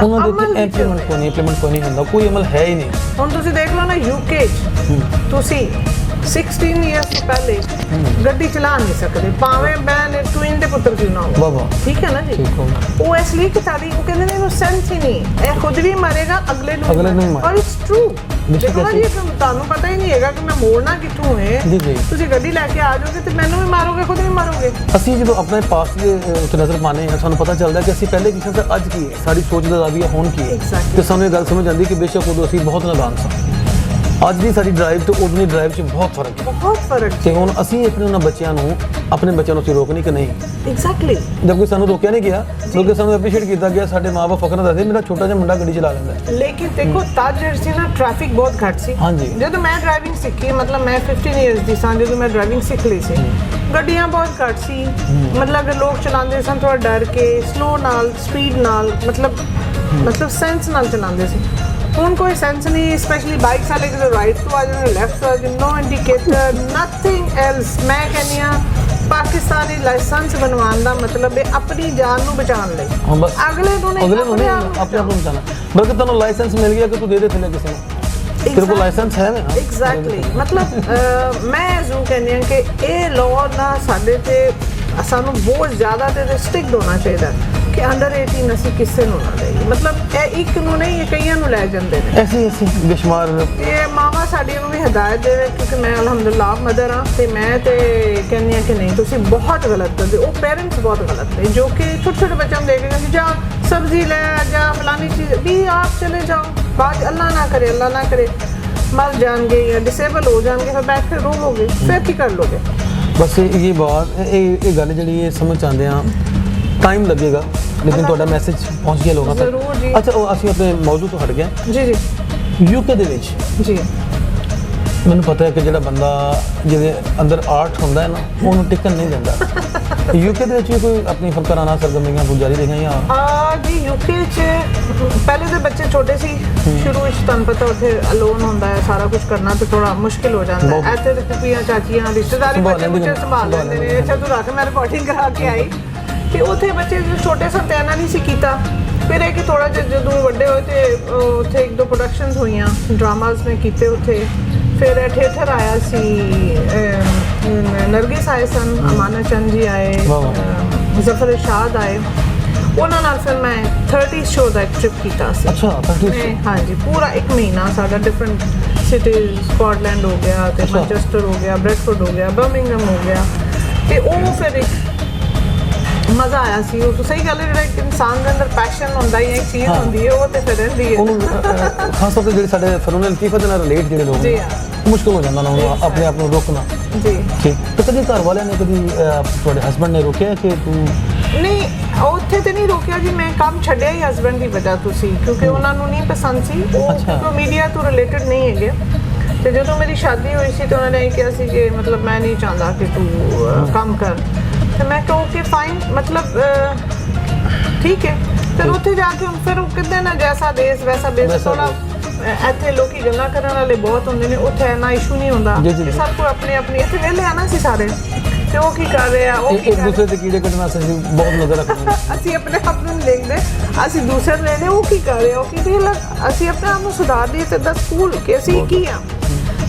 ਉਹਨਾਂ ਦੇ ਉੱਤੇ ਇੰਪਲੀਮੈਂਟ ਕੋਈ ਨਹੀਂ ਹੁੰਦਾ, ਕੋਈ ਅਮਲ ਹੈ ਹੀ ਨਹੀਂ। ਹੁਣ ਤੁਸੀਂ ਦੇਖ ਲਓ ਨਾ UK 'ਚ ਤੁਸੀਂ 16 ਇਅਰਸ ਤੋਂ ਪਹਿਲੇ ਗੱਡੀ ਚਲਾ ਨਹੀਂ ਸਕਦੇ, ਭਾਵੇਂ ਮੈਂ ਟਵਿਨ ਦੇ ਪੁੱਤਰ ਕਿਉਂ ਨਾ ਹੋ। ਠੀਕ ਹੈ ਨਾ ਜੀ, ਉਹ ਇਸ ਲਈ ਕਿ ਸਾਡੀ ਉਹ ਕਹਿੰਦੇ ਨੇ ਇਹਨੂੰ ਸੈਂਸ ਹੀ ਨਹੀਂ, ਇਹ ਖੁਦ ਵੀ ਮਰੇਗਾ, ਅਗਲੇ ਨੂੰ ਔਰ ਇਟਸ ਟਰੂ। ਦੇਖੋ ਨਾ ਜੀ, ਤੁਹਾਨੂੰ ਪਤਾ ਹੀ ਨਹੀਂ ਹੈਗਾ ਕਿ ਮੈਂ ਮੋੜਨਾ ਕਿੱਥੋਂ ਹੈ, ਤੁਸੀਂ ਗੱਡੀ ਲੈ ਕੇ ਆ ਜਾਓਗੇ ਤੇ ਮੈਨੂੰ ਵੀ ਮਾਰੋਗੇ, ਖੁਦ ਵੀ ਮਾਰੋਗੇ। ਅਸੀਂ ਜਦੋਂ ਆਪਣੇ ਪਾਸਟ ਦੇ ਉੱਤੇ ਨਜ਼ਰ ਪਾਉਂਦੇ ਹਾਂ, ਸਾਨੂੰ ਪਤਾ ਚੱਲਦਾ ਕਿ ਅਸੀਂ ਪਹਿਲੇ ਕਿਸੇ ਤੇ ਅੱਜ ਕੀ ਹੈ, ਸਾਡੀ ਸੋਚ ਦਾ ਜ਼ਾਵੀਆ ਹੁਣ ਕੀ ਹੈ, ਤੇ ਸਾਨੂੰ ਇਹ ਗੱਲ ਸਮਝ ਆਉਂਦੀ ਕਿ ਬੇਸ਼ੱਕ ਉਦੋਂ ਅਸੀਂ ਬਹੁਤ ਨਾਦਾਨ ਸਾਂ, ਅੱਜ ਦੀ ਸਾਡੀ ਡਰਾਈਵ ਤੇ ਉਦੋਂ ਡਰਾਈਵ 'ਚ ਬਹੁਤ ਫਰਕ ਹੈ। ਬਹੁਤ ਫਰਕ ਤੇ ਹੁਣ ਅਸੀਂ ਆਪਣੇ ਉਹਨਾਂ ਬੱਚਿਆਂ ਨੂੰ ਅਸੀਂ ਰੋਕਣੀ ਕਿ ਨਹੀਂ, ਐਗਜ਼ੈਕਟਲੀ ਜਦਕਿ ਸਾਨੂੰ ਰੋਕਿਆ ਨਹੀਂ ਗਿਆ, ਬਲਕਿ ਸਾਨੂੰ ਐਪਰੀਸ਼ੀਏਟ ਕੀਤਾ ਗਿਆ। ਸਾਡੇ ਮਾਂ-ਬਾਪ ਫਕਰ ਦੱਸਦੇ ਮੇਰਾ ਛੋਟਾ ਜਿਹਾ ਮੁੰਡਾ ਗੱਡੀ ਚਲਾ ਲੈਂਦਾ ਹੈ। ਲੇਕਿਨ ਦੇਖੋ ਤਦ ਜਿਹੜੀ ਸੀ ਨਾ ਟ੍ਰੈਫਿਕ ਬਹੁਤ ਘੱਟ ਸੀ। ਹਾਂਜੀ। ਜਦੋਂ ਮੈਂ ਡਰਾਈਵਿੰਗ ਸਿੱਖੀ ਮਤਲਬ ਮੈਂ 15 ਇਅਰਸ ਦੀ ਸਾਂ ਜਦੋਂ ਮੈਂ ਡਰਾਈਵਿੰਗ ਸਿੱਖ ਲਈ ਸੀ, ਗੱਡੀਆਂ ਬਹੁਤ ਘੱਟ ਸੀ। ਮਤਲਬ ਲੋਕ ਚਲਾਉਂਦੇ ਸਨ ਥੋੜਾ ਡਰ ਕੇ, ਸਲੋ ਨਾਲ, ਸਪੀਡ ਨਾਲ, ਮਤਲਬ ਸੈਂਸ ਨਾਲ ਚਲਾਉਂਦੇ ਸੀ। ਹੁਣ ਕੋਈ ਸੈਂਸ ਨਹੀਂ, ਸਪੈਸ਼ਲੀ ਬਾਈਕਸ ਵਾਲੇ ਜਦੋਂ ਰਾਈਟ ਤੋਂ ਆ ਜਾਂਦੇ, ਲੈਫਟ ਤੋਂ ਆ ਜਾਂਦੇ, ਨੋ ਇੰਡੀਕੇਟਰ, ਨਥਿੰਗ ਐਲਸ। ਮੈਂ ਕਹਿੰਦੀ ਹਾਂ ਪਾਕਿਸਤਾਨੀ ਲਾਇਸੈਂਸ ਬਣਵਾਉਣ ਦਾ ਮਤਲਬ ਹੈ ਆਪਣੀ ਜਾਨ ਨੂੰ ਬਚਾਉਣ ਲਈ। ਹਾਂ ਬਸ ਅਗਲੇ ਨੂੰ ਨਹੀਂ, ਆਪਣੇ ਆਪ ਨੂੰ ਬਚਾਉਣਾ। ਬਲਕਿ ਤੁਹਾਨੂੰ ਲਾਇਸੈਂਸ ਮਿਲ ਗਿਆ ਕਿ ਤੂੰ ਦੇ ਦੇ ਥੱਲੇ ਕਿਸੇ ਨੂੰ, ਤੇਰੇ ਕੋਲ ਲਾਇਸੈਂਸ ਹੈ ਨਾ। ਐਗਜ਼ੈਕਟਲੀ ਮਤਲਬ ਮੈਂ ਜ਼ਰੂਰ ਕਹਿੰਦੀ ਹਾਂ ਕਿ ਇਹ ਲਾਅ ਨਾ ਸਾਡੇ ਤੇ ਸਾਨੂੰ ਬਹੁਤ ਜ਼ਿਆਦਾ ਤੇ ਸਟ੍ਰਿਕਟ ਹੋਣਾ ਚਾਹੀਦਾ ਕਿ ਅੰਡਰ 18 ਅਸੀਂ ਕਿਸੇ ਨੂੰ ਨਾ ਦੇਈਏ। ਮਤਲਬ ਇਹ ਇੱਕ ਨੂੰ ਨਹੀਂ, ਇਹ ਕਈਆਂ ਨੂੰ ਲੈ ਜਾਂਦੇ ਨੇ ਐਸੀ ਬੇਸ਼ੁਮਾਰ। ਤੇ ਮਾਵਾਂ ਸਾਡੀਆਂ ਨੂੰ ਵੀ ਹਦਾਇਤ ਦੇਵੇ ਕਿਉਂਕਿ ਮੈਂ ਅਲਹਮਦੁਲਿਲਾ ਮਦਰ ਹਾਂ ਤੇ ਮੈਂ ਤੇ ਕਹਿੰਦੀ ਹਾਂ ਕਿ ਨਹੀਂ ਤੁਸੀਂ ਬਹੁਤ ਗਲਤ ਕਰਦੇ ਹੋ। ਉਹ ਪੇਰੈਂਟਸ ਬਹੁਤ ਗਲਤ ਨੇ ਜੋ ਕਿ ਛੋਟੇ ਛੋਟੇ ਬੱਚਿਆਂ ਨੂੰ ਦੇਖ ਕੇ ਜਾ सब्जी ले जा फलानी चीज़ भी आप चले जाओ, बाद अल्लाह ना करे मर जाएंगे या डिसेबल हो जाएंगे, फिर बैठ के रोलोगे, फिर की कर लोगे। बस ये बात ये गल जी समझ आते हैं टाइम लगेगा, लेकिन थोड़ा मैसेज पहुँच गया लोगों तक। जरूर जी। अच्छा ਅਸੀਂ अपने मौजू तो हट गए जी जी यूके ਦੇ ਵਿੱਚ जी ਮੈਨੂੰ ਪਤਾ ਹੈ ਕਿ ਜਿਹੜਾ ਬੰਦਾ ਜਿਹਦੇ ਅੰਦਰ ਆਰਟ ਹੁੰਦਾ ਹੈ ਨਾ ਉਹਨੂੰ ਟਿਕਣ ਨਹੀਂ ਦਿੰਦਾ। यूके ਦੇ ਵਿੱਚ ਵੀ ਕੋਈ ਆਪਣੀ ਫਨਕਾਰਾਨਾ ਸਰਗਰਮੀਆਂ ਕੋਈ ਜਾਰੀ ਰਹੀਆਂ ਜਾਂ ਜੀ यूके 'ਚ ਪਹਿਲੇ ਦੇ ਬੱਚੇ ਛੋਟੇ ਸੀ, ਸ਼ੁਰੂ ਵਿੱਚ ਤੁਹਾਨੂੰ ਪਤਾ ਉੱਥੇ ਅਲੋਨ ਹੁੰਦਾ ਹੈ, ਸਾਰਾ ਕੁਝ ਕਰਨਾ ਤੇ ਥੋੜਾ ਮੁਸ਼ਕਿਲ ਹੋ ਜਾਂਦਾ ਹੈ। ਇੱਥੇ ਤੇ ਫੁੱਫੀਆਂ ਚਾਚੀਆਂ ਰਿਸ਼ਤੇਦਾਰੀ ਬੱਚੇ ਸੰਭਾਲ ਲੈਂਦੇ ਨੇ। ਅੱਛਾ ਤੂੰ ਰੱਖ, ਮੈਂ ਰਿਪੋਰਟਿੰਗ ਕਰਾ ਕੇ ਆਈ ਤੇ ਉੱਥੇ ਬੱਚੇ ਜੋ ਛੋਟੇ ਸਨ ਤੇ ਇਹਨਾਂ ਨਹੀਂ ਸੀ ਕੀਤਾ। ਫਿਰ ਇਹ ਕਿ ਥੋੜਾ ਜਿਹਾ ਜਦੋਂ ਵੱਡੇ ਹੋਏ ਤੇ ਉੱਥੇ ਇੱਕ ਦੋ ਪ੍ਰੋਡਕਸ਼ਨਸ ਹੋਈਆਂ, ਡਰਾਮਾਸ ਮੈਂ ਕੀਤੇ ਉੱਥੇ। ਫਿਰ ਥੀਏਟਰ ਆਇਆ ਸੀ, ਨਰਗਿਸ ਆਏ ਸਨ, ਅਮਾਨਾ ਚੰਦ ਜੀ ਆਏ, ਜ਼ਫਰ ਇਰਸ਼ਾਦ ਆਏ, ਉਹਨਾਂ ਨਾਲ ਫਿਰ ਮੈਂ 30 ਸ਼ੋ ਦਾ ਇੱਕ ਟ੍ਰਿਪ ਕੀਤਾ ਸੀ। ਅੱਛਾ 30 ਹਾਂਜੀ ਪੂਰਾ 1 ਮਹੀਨਾ ਸਾਡਾ ਡਿਫਰੈਂਟ ਸਿਟੀਜ਼, ਸਕਾਟਲੈਂਡ ਹੋ ਗਿਆ ਤੇ ਮੈਨਚੈਸਟਰ ਹੋ ਗਿਆ, ਬ੍ਰੈਡਫੋਰਡ ਹੋ ਗਿਆ, ਬਰਮਿੰਗਮ ਹੋ ਗਿਆ ਤੇ ਉਹ ਫਿਰ ਇੱਕ ਮਜ਼ਾ ਆਇਆ ਸੀ। ਉਹ ਸਹੀ ਗੱਲ ਹੈ, ਜਿਹੜਾ ਇੱਕ ਇਨਸਾਨ ਦੇ ਅੰਦਰ ਪੈਸ਼ਨ ਹੁੰਦਾ ਹੀ ਇੱਕ ਚੀਜ਼ ਹੁੰਦੀ ਹੈ ਉਹ ਤੇ ਫਿਰ ਰਹਿੰਦੀ ਹੈ। ਉਹਨੂੰ ਖਾਸ ਤੌਰ ਤੇ ਜਿਹੜੇ ਸਾਡੇ ਫਰੂਨ ਲਤੀਫਾ ਦੇ ਨਾਲ ਰਿਲੇਟ ਜਿਹੜੇ ਲੋਕ ਜੀ ਮੁਸ਼ਕਿਲ ਹੋ ਜਾਂਦਾ ਉਹਨਾਂ ਨੂੰ ਆਪਣੇ ਆਪ ਨੂੰ ਰੋਕਣਾ। ਜੀ ਠੀਕ ਤੇ ਕਦੇ ਘਰ ਵਾਲਿਆਂ ਨੇ ਕਦੀ ਤੁਹਾਡੇ ਹਸਬੰਡ ਨੇ ਰੋਕਿਆ ਕਿ ਤੂੰ ਨਹੀਂ ਉੱਥੇ ਤੇ ਨਹੀਂ ਰੋਕਿਆ ਜੀ, ਮੈਂ ਕੰਮ ਛੱਡਿਆ ਹੀ ਹਸਬੈਂਡ ਦੀ ਵਜ੍ਹਾ ਤੋਂ ਸੀ ਕਿਉਂਕਿ ਉਹਨਾਂ ਨੂੰ ਨਹੀਂ ਪਸੰਦ ਸੀ ਉਹ, ਕਿਉਂਕਿ ਮੀਡੀਆ ਤੋਂ ਰਿਲੇਟਡ ਨਹੀਂ ਹੈਗੇ। ਤੇ ਜਦੋਂ ਮੇਰੀ ਸ਼ਾਦੀ ਹੋਈ ਸੀ ਤਾਂ ਉਹਨਾਂ ਨੇ ਕਿਹਾ ਸੀ ਕਿ ਮਤਲਬ ਮੈਂ ਨਹੀਂ ਚਾਹੁੰਦਾ ਕਿ ਤੂੰ ਕੰਮ ਕਰ, ਤੇ ਮੈਂ ਕਿਹਾ ਓਕੇ ਫਾਈਨ, ਮਤਲਬ ਠੀਕ ਹੈ। ਫਿਰ ਉੱਥੇ ਜਾ ਕੇ ਫਿਰ ਉਹ ਕਹਿੰਦੇ ਨਾ ਜੈਸਾ ਦੇਸ਼ ਵੈਸਾ ਬੇਸ, ਥੋੜਾ ਇੱਥੇ ਲੋਕੀ ਗੱਲਾਂ ਕਰਨ ਵਾਲੇ ਬਹੁਤ ਹੁੰਦੇ ਨੇ, ਉੱਥੇ ਇੰਨਾ ਇਸ਼ੂ ਨਹੀਂ ਹੁੰਦਾ। ਸਭ ਕੋਲ ਆਪਣੀ ਆਪਣੀ ਇੱਥੇ ਵਿਹਲੇ ਆਣਾ ਸੀ ਸਾਰੇ, ਤੇ ਉਹ ਕੀ ਕਰ ਰਹੇ ਆ, ਉਹ ਇੱਕ ਦੂਸਰੇ ਤੇ ਕੀੜੇ ਕੱਢਣਾ ਸੀ ਬਹੁਤ ਨਜ਼ਰ ਰੱਖਦੇ। ਅਸੀਂ ਆਪਣੇ ਆਪ ਨੂੰ ਲਿਖਦੇ, ਅਸੀਂ ਦੂਸਰੇ ਨੂੰ ਲੈਂਦੇ ਉਹ ਕੀ ਕਰ ਰਹੇ ਹੋ ਕਿ ਅਸੀਂ ਆਪਣੇ ਆਪ ਨੂੰ ਸੁਧਾਰ ਦਈਏ ਤੇ ਦੱਸ ਸਕੂਲ ਕਿ ਅਸੀਂ ਕੀ ਆ।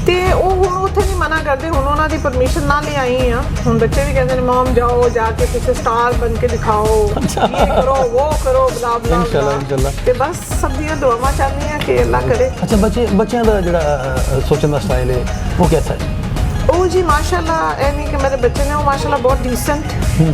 ਤੇ ਉਹ ਹੁਣ ਉੱਥੇ ਨਹੀਂ ਮਨਾ ਕਰਦੇ, ਹੁਣ ਉਹਨਾਂ ਦੀ ਪਰਮਿਸ਼ਨ ਨਾਲ ਹੀ ਆਈ ਆ। ਹੁਣ ਬੱਚੇ ਵੀ ਕਹਿੰਦੇ ਨੇ ਮਮ ਜਾਓ ਜਾ ਕੇ ਕਿਸੇ ਸਟਾਰ ਬਣ ਕੇ ਦਿਖਾਓ, ਇਹ ਕਰੋ ਉਹ ਕਰੋ ਬਲਾ ਬਲਾ ਇੰਸ਼ਾਅੱਲਾ। ਤੇ ਬਸ ਸਭ ਦੀਆਂ ਦੁਆਵਾਂ ਚੱਲਦੀਆਂ ਕਿ ਅੱਲਾ ਕਰੇ। ਅੱਛਾ ਬੱਚਿਆਂ ਦਾ ਜਿਹੜਾ ਸੋਚਣ ਦਾ ਸਟਾਈਲ ਹੈ ਉਹ ਕਿਹਦਾ ਹੈ? ਉਹ ਜੀ ਮਾਸ਼ਾਅੱਲਾ ਇਹ ਨਹੀਂ ਕਿ ਮੇਰੇ ਬੱਚੇ ਨੇ ਉਹ ਮਾਸ਼ਾਅੱਲਾ ਬਹੁਤ ਡੀਸੈਂਟ,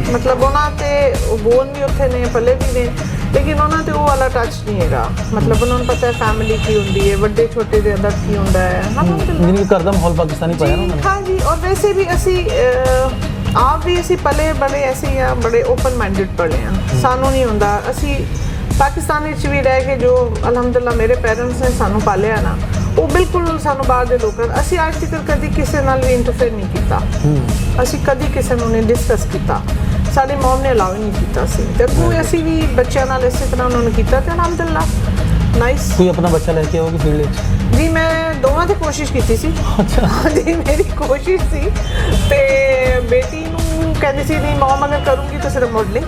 ਮਤਲਬ ਉਹਨਾਂ ਤੇ ਬੋਨ ਵੀ ਉੱਥੇ ਨੇ ਪੱਲੇ ਵੀ ਨੇ, ਲੇਕਿਨ ਉਹਨਾਂ ਤੇ ਉਹ ਵਾਲਾ ਟੱਚ ਨਹੀਂ ਹੈਗਾ। ਮਤਲਬ ਉਹਨਾਂ ਨੂੰ ਪਤਾ ਹੈ ਫੈਮਿਲੀ ਕੀ ਹੁੰਦੀ ਹੈ, ਵੱਡੇ ਛੋਟੇ ਦੇ ਅੰਦਰ ਕੀ ਹੁੰਦਾ ਹੈ। ਜਿਵੇਂ ਘਰ ਦਾ ਮਾਹੌਲ ਪਾਕਿਸਤਾਨੀ ਪਾਇਆ ਨਾ ਉਹਨਾਂ ਨੇ। ਹਾਂ ਜੀ, ਔਰ ਵੈਸੇ ਵੀ ਅਸੀਂ ਆਪ ਵੀ ਅਸੀਂ ਪਲੇ ਬੜੇ ਐਸੇ ਆ, ਬੜੇ ਓਪਨ ਮਾਈਂਡਡ ਪਲੇ ਆ। ਸਾਨੂੰ ਨਹੀਂ ਹੁੰਦਾ, ਅਸੀਂ ਪਾਕਿਸਤਾਨ ਵਿੱਚ ਵੀ ਰਹਿ ਕੇ ਜੋ ਅਲਹਮਦੁਲਿਲਾ ਮੇਰੇ ਪੇਰੈਂਟਸ ਨੇ ਸਾਨੂੰ ਪਾਲਿਆ ਨਾ, ਉਹ ਬਿਲਕੁਲ ਸਾਨੂੰ ਬਾਹਰ ਦੇ ਲੋਕਾਂ ਅਸੀਂ ਅੱਜ ਤੱਕ ਕਦੀ ਕਿਸੇ ਨਾਲ ਵੀ ਇੰਟਰਫੇਅਰ ਨਹੀਂ ਕੀਤਾ। ਅਸੀਂ ਕਦੀ ਕਿਸੇ ਨੂੰ ਨਹੀਂ ਡਿਸਕਸ ਕੀਤਾ, ਸਾਡੇ ਮਮ ਨੇ ਅਲਾਉ ਨਹੀਂ ਕੀਤਾ ਸੀ। ਤੇ ਕੋਈ ਅਸੀਂ ਵੀ ਬੱਚਿਆਂ ਨਾਲ ਇਸੇ ਤਰ੍ਹਾਂ ਉਹਨਾਂ ਨੂੰ ਕੀਤਾ ਤੇ ਅਲਹਮਦੁਲਿਲਾ ਨਾਈਸ। ਕੋਈ ਆਪਣਾ ਬੱਚਾ ਲੈ ਕੇ ਆਓਗੇ ਫੀਲਡ ਵਿੱਚ? ਜੀ ਮੈਂ ਦੋਵਾਂ ਤੇ ਕੋਸ਼ਿਸ਼ ਕੀਤੀ ਸੀ। ਅੱਛਾ ਜੀ ਮੇਰੀ ਕੋਸ਼ਿਸ਼ ਸੀ ਤੇ ਬੇਟੀ ਨੂੰ ਕਹਿੰਦੀ ਸੀ ਨਹੀਂ ਮਮ ਅਗਰ ਕਰੂੰਗੀ ਤਾਂ ਸਿਰਫ ਮਾਡਲਿੰਗ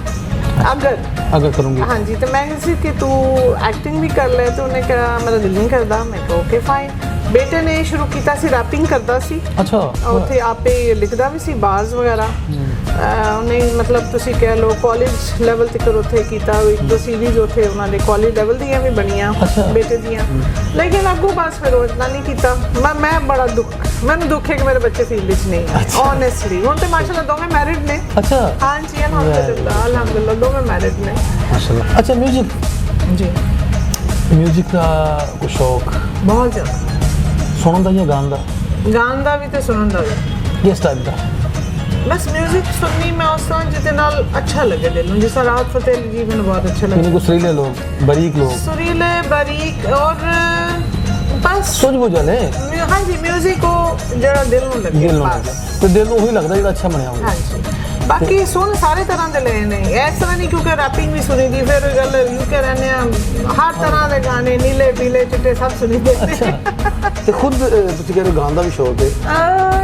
अगर करूँगी। हाँ जी, तो मैं कहती कि तू एक्टिंग भी कर ले, तो उन्हें कहा मेरा दिल नहीं करता। मैं कहा ओके फाइन। बेटे ने शुरू किया सी रैपिंग करता सी। अच्छा उत्थे आपे लिखदा भी सी बार्स वगैरह। उन्हें मतलब तुसी कह लो कॉलेज लेवल तक उत्थे कीता, एक दो सीरीज उत्थे उन्होंने कॉलेज लेवल दियां भी बनियां बेटे दियां, लेकिन अगों बस फिर इतना नहीं कीता। मैं बड़ा मैंने दुख है कि मेरे बच्चे फील्ड विच नहीं ऑनेस्टली। हुण ते माशाल्लाह दोवें मैरिड ने। अच्छा हाँ जी अल्हम्दुलिल्लाह दोवें मैरिड ने माशाल्लाह। अच्छा म्यूजिक जी, म्यूजिक का कोई शौक? बहुत ज़्यादा ਸੁਣਨ ਦਾ ਜਾਂ ਗਾਣ ਦਾ? ਗਾਣ ਦਾ ਵੀ ਤੇ ਸੁਣਨ ਦਾ ਵੀ। ਕਿਸ ਟਾਈਪ ਦਾ? ਬਸ ਮਿਊਜ਼ਿਕ ਸੁਣਨੀ ਮੈਂ ਉਸ ਤਰ੍ਹਾਂ ਜਿਹਦੇ ਨਾਲ ਅੱਛਾ ਲੱਗੇ ਦਿਲ ਨੂੰ, ਜਿਸ ਤਰ੍ਹਾਂ ਰਾਹਤ ਫਤਿਹ ਅਲੀ ਜੀ ਮੈਨੂੰ ਬਹੁਤ ਅੱਛਾ यानी ਲੱਗਦਾ। कुछ सुरीले लोग, बारीक लोग, सुरीले बारीक और बस सूझबूझ वाले, हाँ जी म्यूजिक को जरा दिल ਨੂੰ ਲੱਗੇ दिल ਨੂੰ ਬਸ। ਲੱਗੇ ਤੇ ਦਿਲ ਨੂੰ ਉਹੀ ਲੱਗਦਾ ਜਿਹੜਾ ਅੱਛਾ ਬਣਿਆ ਹੋਵੇ। ਹਾਂਜੀ ਬਾਕੀ ਸੁਣ ਸਾਰੇ ਤਰ੍ਹਾਂ ਦੇ ਲਏ ਨੇ, ਇਸ ਤਰ੍ਹਾਂ ਨਹੀਂ ਕਿਉਂਕਿ ਰੈਪਿੰਗ ਵੀ ਸੁਣੀ ਦੀ, ਫਿਰ ਗੱਲ ਯੂਕੇ ਰਹਿੰਦੇ ਆ, ਹਰ ਤਰ੍ਹਾਂ ਦੇ ਗਾਣੇ ਨੀਲੇ ਪੀਲੇ ਚਿੱਟੇ ਸਭ ਸੁਣੀ ਦੇ। ਅੱਛਾ ਤੇ ਖੁਦ ਤੁਸੀਂ ਕਹਿੰਦੇ ਗਾਣ ਦਾ ਵੀ ਸ਼ੌਕ ਹੈ,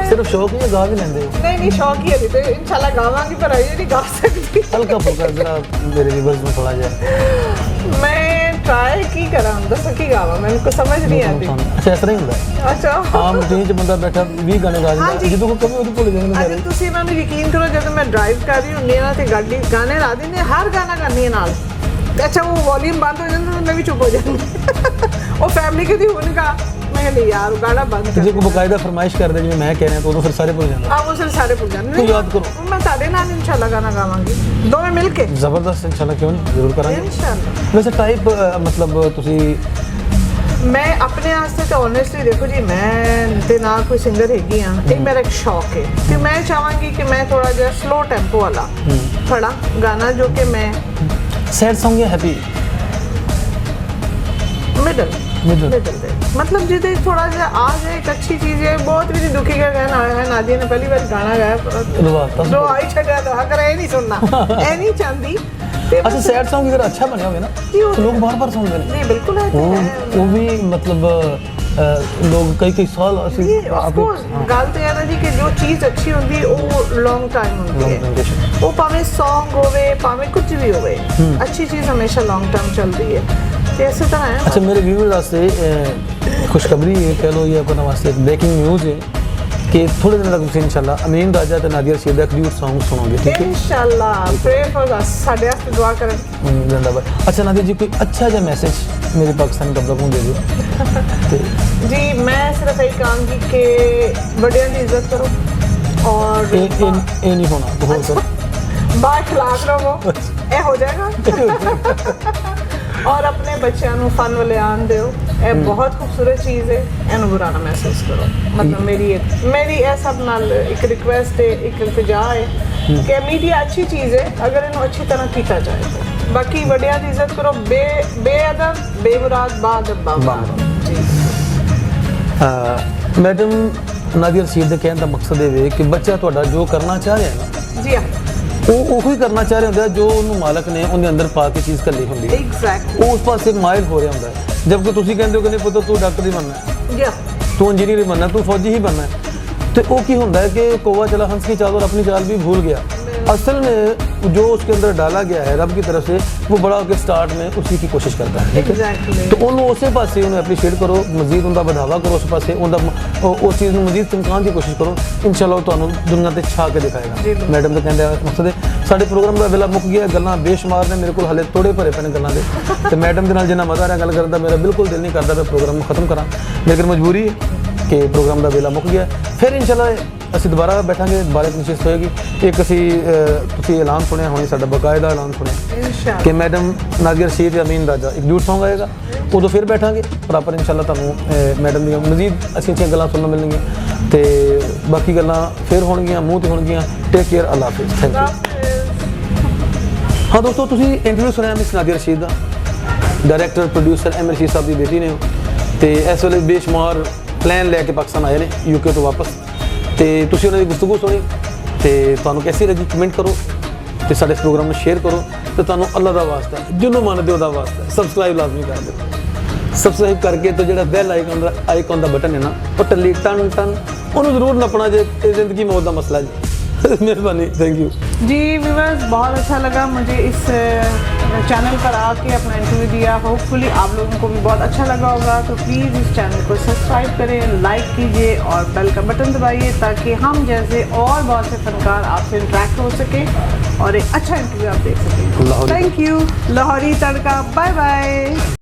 ਸਿਰਫ ਸ਼ੌਕ ਹੀ ਹੈ, ਗਾ ਵੀ ਲੈਂਦੇ ਹੋ? ਨਹੀਂ ਨਹੀਂ ਸ਼ੌਕ ਹੀ ਹੈ ਤੇ ਇਨਸ਼ਾਅੱਲਾ ਗਾਵਾਂਗੀ, ਪਰ ਅਜੇ ਨਹੀਂ ਗਾ ਸਕਦੀ। ਹਲਕਾ ਫੁਲਕਾ ਜਰਾ ਮੇਰੇ ਵੀਵਰਸ ਨੂੰ ਥੋੜਾ ਜਿਹਾ ਮੈਂ ਟਰਾਈ ਕੀ ਕਰਾਂ, ਦੱਸੋ ਕੀ ਗਾਵਾਂ, ਮੈਨੂੰ ਕੁਝ ਸਮਝ ਨਹੀਂ ਆਉਂਦੀ। ਅੱਛਾ ਇਸ ਤਰ੍ਹਾਂ ਹੀ ਹੁੰਦਾ ਹੈ? ਅੱਛਾ ਆਮ ਰੂਟੀਨ 'ਚ ਬੰਦਾ ਬੈਠਾ 20 ਗਾਣੇ ਗਾ ਦਿੰਦਾ, ਹਾਂਜੀ। ਜਦੋਂ ਕੋਈ ਕਮੀ ਉਹਦੀ ਭੁੱਲ ਜਾਂਦੇ ਅੱਜ ਤੁਸੀਂ ਮੈਨੂੰ ਯਕੀਨ ਕਰੋ, ਜਦੋਂ ਮੈਂ ਡਰਾਈਵ ਕਰ ਰਹੀ ਹੁੰਦੀ ਹਾਂ ਤੇ ਗੱਡੀ ਗਾਣੇ ਲਾ ਦਿੰਦੇ, ਹਰ ਗਾਣਾ ਗਾਉਂਦੀ ਹਾਂ ਨਾਲ। ਅੱਛਾ ਉਹ ਵੋਲੀਅਮ ਬੰਦ ਹੋ ਜਾਂਦਾ ਤਾਂ ਮੈਂ ਵੀ ਚੁੱਪ ਹੋ ਜਾਂਦੀ। ਉਹ ਫੈਮਿਲੀ ਕਦੀ ਹੁਣ ਗਾ, ਮੈਂ ਕਿਹਾ ਨਹੀਂ ਯਾਰ ਉਹ ਗਾਣਾ ਬੰਦ ਕਰ। ਜੇ ਕੋਈ ਬਕਾਇਦਾ ਫਰਮਾਇਸ਼ ਕਰਦੇ ਜਿਵੇਂ ਮੈਂ ਕਹਿ ਰਿਹਾ ਤਾਂ ਉਦੋਂ ਫਿਰ ਸਾਰੇ ਭੁੱਲ ਜਾਂਦੇ। ਉਹ ਫਿਰ ਸਾਰੇ ਭੁੱਲ ਜਾਂਦੇ। ਤੂੰ ਯਾਦ ਕਰੋ। ਮੈਂ ਤੁਹਾਡੇ ਨਾਲ ਇਨਸ਼ਾਅੱਲਾ ਗਾਣਾ ਗਾਵਾਂਗੀ, ਦੋਵੇਂ ਮਿਲ ਕੇ ਜ਼ਬਰਦਸਤ, ਇਨਸ਼ਾਅੱਲਾ ਕਿਉਂ ਨਹੀਂ, ਜ਼ਰੂਰ ਕਰਾਂਗੇ। ਇਨਸ਼ਾਅੱਲਾ। ਵੈਸੇ ਟਾਈਪ ਮਤਲਬ ਤੁਸੀਂ ਮੈਂ ਆਪਣੇ ਵਾਸਤੇ ਤਾਂ ਓਨੈਸਟਲੀ ਦੇਖੋ ਜੀ, ਮੈਂ ਤੇ ਨਾ ਕੋਈ ਸਿੰਗਰ ਹੈਗੀ ਆ, ਇਹ ਮੇਰਾ ਇੱਕ ਸ਼ੌਕ ਹੈ ਤੇ ਮੈਂ ਚਾਹਾਂਗੀ ਕਿ ਮੈਂ ਥੋੜਾ ਜਿਹਾ ਸਲੋ ਟੈਂਪੋ ਵਾਲਾ ਥੋੜਾ ਗਾਣਾ ਜੋ ਕਿ ਮੈਂ ਸੈਡ ਸੌਂਗ ਜਾਂ ਹੈਪੀ? मिडल दे मतलब जिसे थोड़ा सा आ जाए एक अच्छी चीज है। बहुत भी दुखी का गाना आया है, नादिया ने पहली बार गाना गाया तो आई छड़िया तो अगर ये नहीं सुनना ये नहीं चाहती। अच्छा सैड सॉन्ग अगर अच्छा बना हुआ ना तो लोग बार-बार सुनते हैं। नहीं बिल्कुल है वो भी मतलब लोग कई साल ऑफ कोर्स गल तो है ना जी कि जो चीज अच्छी होती है वो लॉन्ग टाइम होती है, वो भावें सॉन्ग होवे भावें कुछ भी होवे, अच्छी चीज हमेशा लॉन्ग टर्म चलती है। कैसे तरह है। अच्छा मेरे व्यूअर्स वास्ते खुशखबरी है कह लो, ये अपने वास्ते ब्रेकिंग न्यूज़ है कि थोड़े दिन तक तुम इंशाल्लाह अमीन राजा ते नादिया रशीद दा ड्यूट सॉन्ग सुनोगे, ठीक है इंशाल्लाह। प्रे फॉर अस, साडे वास्ते दुआ करें जिंदाबाद। अच्छा नादिया जी कोई अच्छा सा मैसेज मेरे पाकिस्तान कबल को दे दो। जी मैं सिर्फ यही कहूँगी कि बड़ियां की इज्जत करो और ये नहीं होना तो हो सर बाखलाक रहो, ये हो जाएगा। और अपने बच्चों को फन वाले आन दो, ये बहुत खूबसूरत चीज़ है, इन्हों बुरा ना महसूस करो। मतलब मेरी ये सब नाल एक रिक्वेस्ट है, एक इल्तिजा है कि मीडिया अच्छी चीज़ है अगर इन्हों अच्छी तरह किया जाए तो। बाकी बड़ियां की इज्जत करो, बेअदब बेमुराद बादब बाबा। मैडम नादिया रशीद के कहने का मकसद ये कि बच्चा तुहाडा जो करना चाह रहा है ना जी हाँ ਉਹ ਹੀ ਕਰਨਾ ਚਾਹ ਰਿਹਾ ਹੁੰਦਾ ਜੋ ਉਹਨੂੰ ਮਾਲਕ ਨੇ ਉਹਦੇ ਅੰਦਰ ਪਾ ਕੇ ਚੀਜ਼ ਕੱਲੀ ਹੁੰਦੀ ਹੈ। ਐਗਜ਼ੈਕਟਲੀ ਉਹ ਉਸ ਪਾਸੇ ਮਾਇਲ ਹੋ ਰਿਹਾ ਹੁੰਦਾ ਹੈ। ਜਦਕਿ ਤੁਸੀਂ ਕਹਿੰਦੇ ਹੋ ਕਿ ਨਹੀਂ ਪੁੱਤ ਤੂੰ ਡਾਕਟਰ ਹੀ ਬਣਨਾ ਹੈ, ਜੀ ਤੂੰ ਇੰਜੀਨੀਅਰ ਹੀ ਬਣਨਾ ਹੈ, ਤੂੰ ਫੌਜੀ ਹੀ ਬਣਨਾ ਹੈ। तो वो की होता है कि कौवा चला हंस की चाल और अपनी चाल भी भूल गया। असल में जो उसके अंदर डाला गया है रब की तरफ से वो बड़ा होकर स्टार्ट में उसी की कोशिश करता है, ठीक है। तो उन्होंने उस पासे उन्हें अप्रीशिएट करो, मजीद उनका बढ़ावा करो, उस पासे उस चीज़ में मजीद चमकाने की कोशिश करो। इंशाअल्लाह तुहानू दुनिया ते छा के दिखाएगा। मैडम तो कहते हैं मकसद है साडे प्रोग्राम का वेला मुक गया, गल्लां बेशुमार ने, मेरे को हाले थोड़े भरे पे ने गल्लां दे, तो मैडम के नाल जिन्ना मज़ा आ रहा गल करदा मेरा बिल्कुल दिल नहीं करता मैं प्रोग्राम को खत्म करा, लेकिन मजबूरी है कि प्रोग्राम का वेला मुक गया। फिर इंशाअल्लाह ਅਸੀਂ ਦੁਬਾਰਾ ਬੈਠਾਂਗੇ, ਦੁਬਾਰਾ ਨਿਸ਼ਚਿਤ ਹੋਏਗੀ। ਇੱਕ ਅਸੀਂ ਤੁਸੀਂ ਐਲਾਨ ਸੁਣਿਆ ਹੋਣੀ, ਸਾਡਾ ਬਕਾਇਦਾ ਐਲਾਨ ਸੁਣਿਆ ਕਿ ਮੈਡਮ ਨਾਜ਼ੀਆ ਰਸ਼ੀਦ ਤੇ ਅਮੀਨ ਰਾਜਾ ਇੱਕ ਡਿਊਟ ਸੌਂਗ ਆਏਗਾ, ਉਦੋਂ ਫਿਰ ਬੈਠਾਂਗੇ ਪ੍ਰੋਪਰ ਇੰਸ਼ਾਅੱਲਾ। ਤੁਹਾਨੂੰ ਮੈਡਮ ਦੀਆਂ ਮਜ਼ੀਦ ਅੱਛੀਆਂ ਗੱਲਾਂ ਸੁਣਨ ਨੂੰ ਮਿਲਣਗੀਆਂ ਤੇ ਬਾਕੀ ਗੱਲਾਂ ਫਿਰ ਹੋਣਗੀਆਂ, ਮੂੰਹ ਤੇ ਹੋਣਗੀਆਂ। Take care, Allah Hafiz, thank you. ਹਾਂ ਦੋਸਤੋ, ਤੁਸੀਂ ਇੰਟਰਵਿਊ ਸੁਣਿਆ ਮਿਸ ਨਾਜ਼ੀਆ ਰਸ਼ੀਦ ਦਾ, ਡਾਇਰੈਕਟਰ ਪ੍ਰੋਡਿਊਸਰ ਐਮ ਰਸ਼ੀਦ ਸਾਹਿਬ ਦੀ ਬੇਟੀ ਨੇ ਤੇ ਇਸ ਵੇਲੇ ਬੇਸ਼ੁਮਾਰ ਪਲਾਨ ਲੈ ਕੇ ਪਾਕਿਸਤਾਨ ਆਏ ਨੇ ਯੂਕੇ ਤੋਂ ਵਾਪਸ। ਤੇ ਤੁਸੀਂ ਉਹਨਾਂ ਦੀ ਗੁਫ਼ਤਗੂ ਸੁਣੀ ਤੇ ਤੁਹਾਨੂੰ ਕੈਸੀ ਲੱਗੀ ਕਮੈਂਟ ਕਰੋ ਤੇ ਸਾਡੇ ਇਸ ਪ੍ਰੋਗਰਾਮ ਨੂੰ ਸ਼ੇਅਰ ਕਰੋ ਤੇ ਤੁਹਾਨੂੰ ਅੱਲਾ ਦਾ ਵਾਸਤਾ ਜਿਹਨੂੰ ਮੰਨਦੇ ਉਹਦਾ ਵਾਸਤਾ ਸਬਸਕ੍ਰਾਈਬ ਲਾਜ਼ਮੀ ਕਰ ਦਿਓ। ਸਬਸਕ੍ਰਾਈਬ ਕਰਕੇ ਤੇ ਜਿਹੜਾ ਬੈਲ ਆਈਕਨ ਦਾ ਬਟਨ ਹੈ ਨਾ ਉਹ ਟੱਲੀ ਟਨ ਟਨ ਉਹਨੂੰ ਜ਼ਰੂਰ ਨੱਪਣਾ ਜੇ ਇਹ ਜ਼ਿੰਦਗੀ ਮੌਤ ਦਾ ਮਸਲਾ ਜੀ। मेहरबानी, थैंक यू जी। व्यूअर्स बहुत अच्छा लगा मुझे इस चैनल पर आके अपना इंटरव्यू दिया। होपफुली आप लोगों को भी बहुत अच्छा लगा होगा। तो प्लीज़ इस चैनल को सब्सक्राइब करें, लाइक कीजिए और बेल का बटन दबाइए ताकि हम जैसे और बहुत से फनकार आपसे इंटरेक्ट हो सके और एक अच्छा इंटरव्यू आप देख सकें। Thank you. Lahori Tadka, bye bye.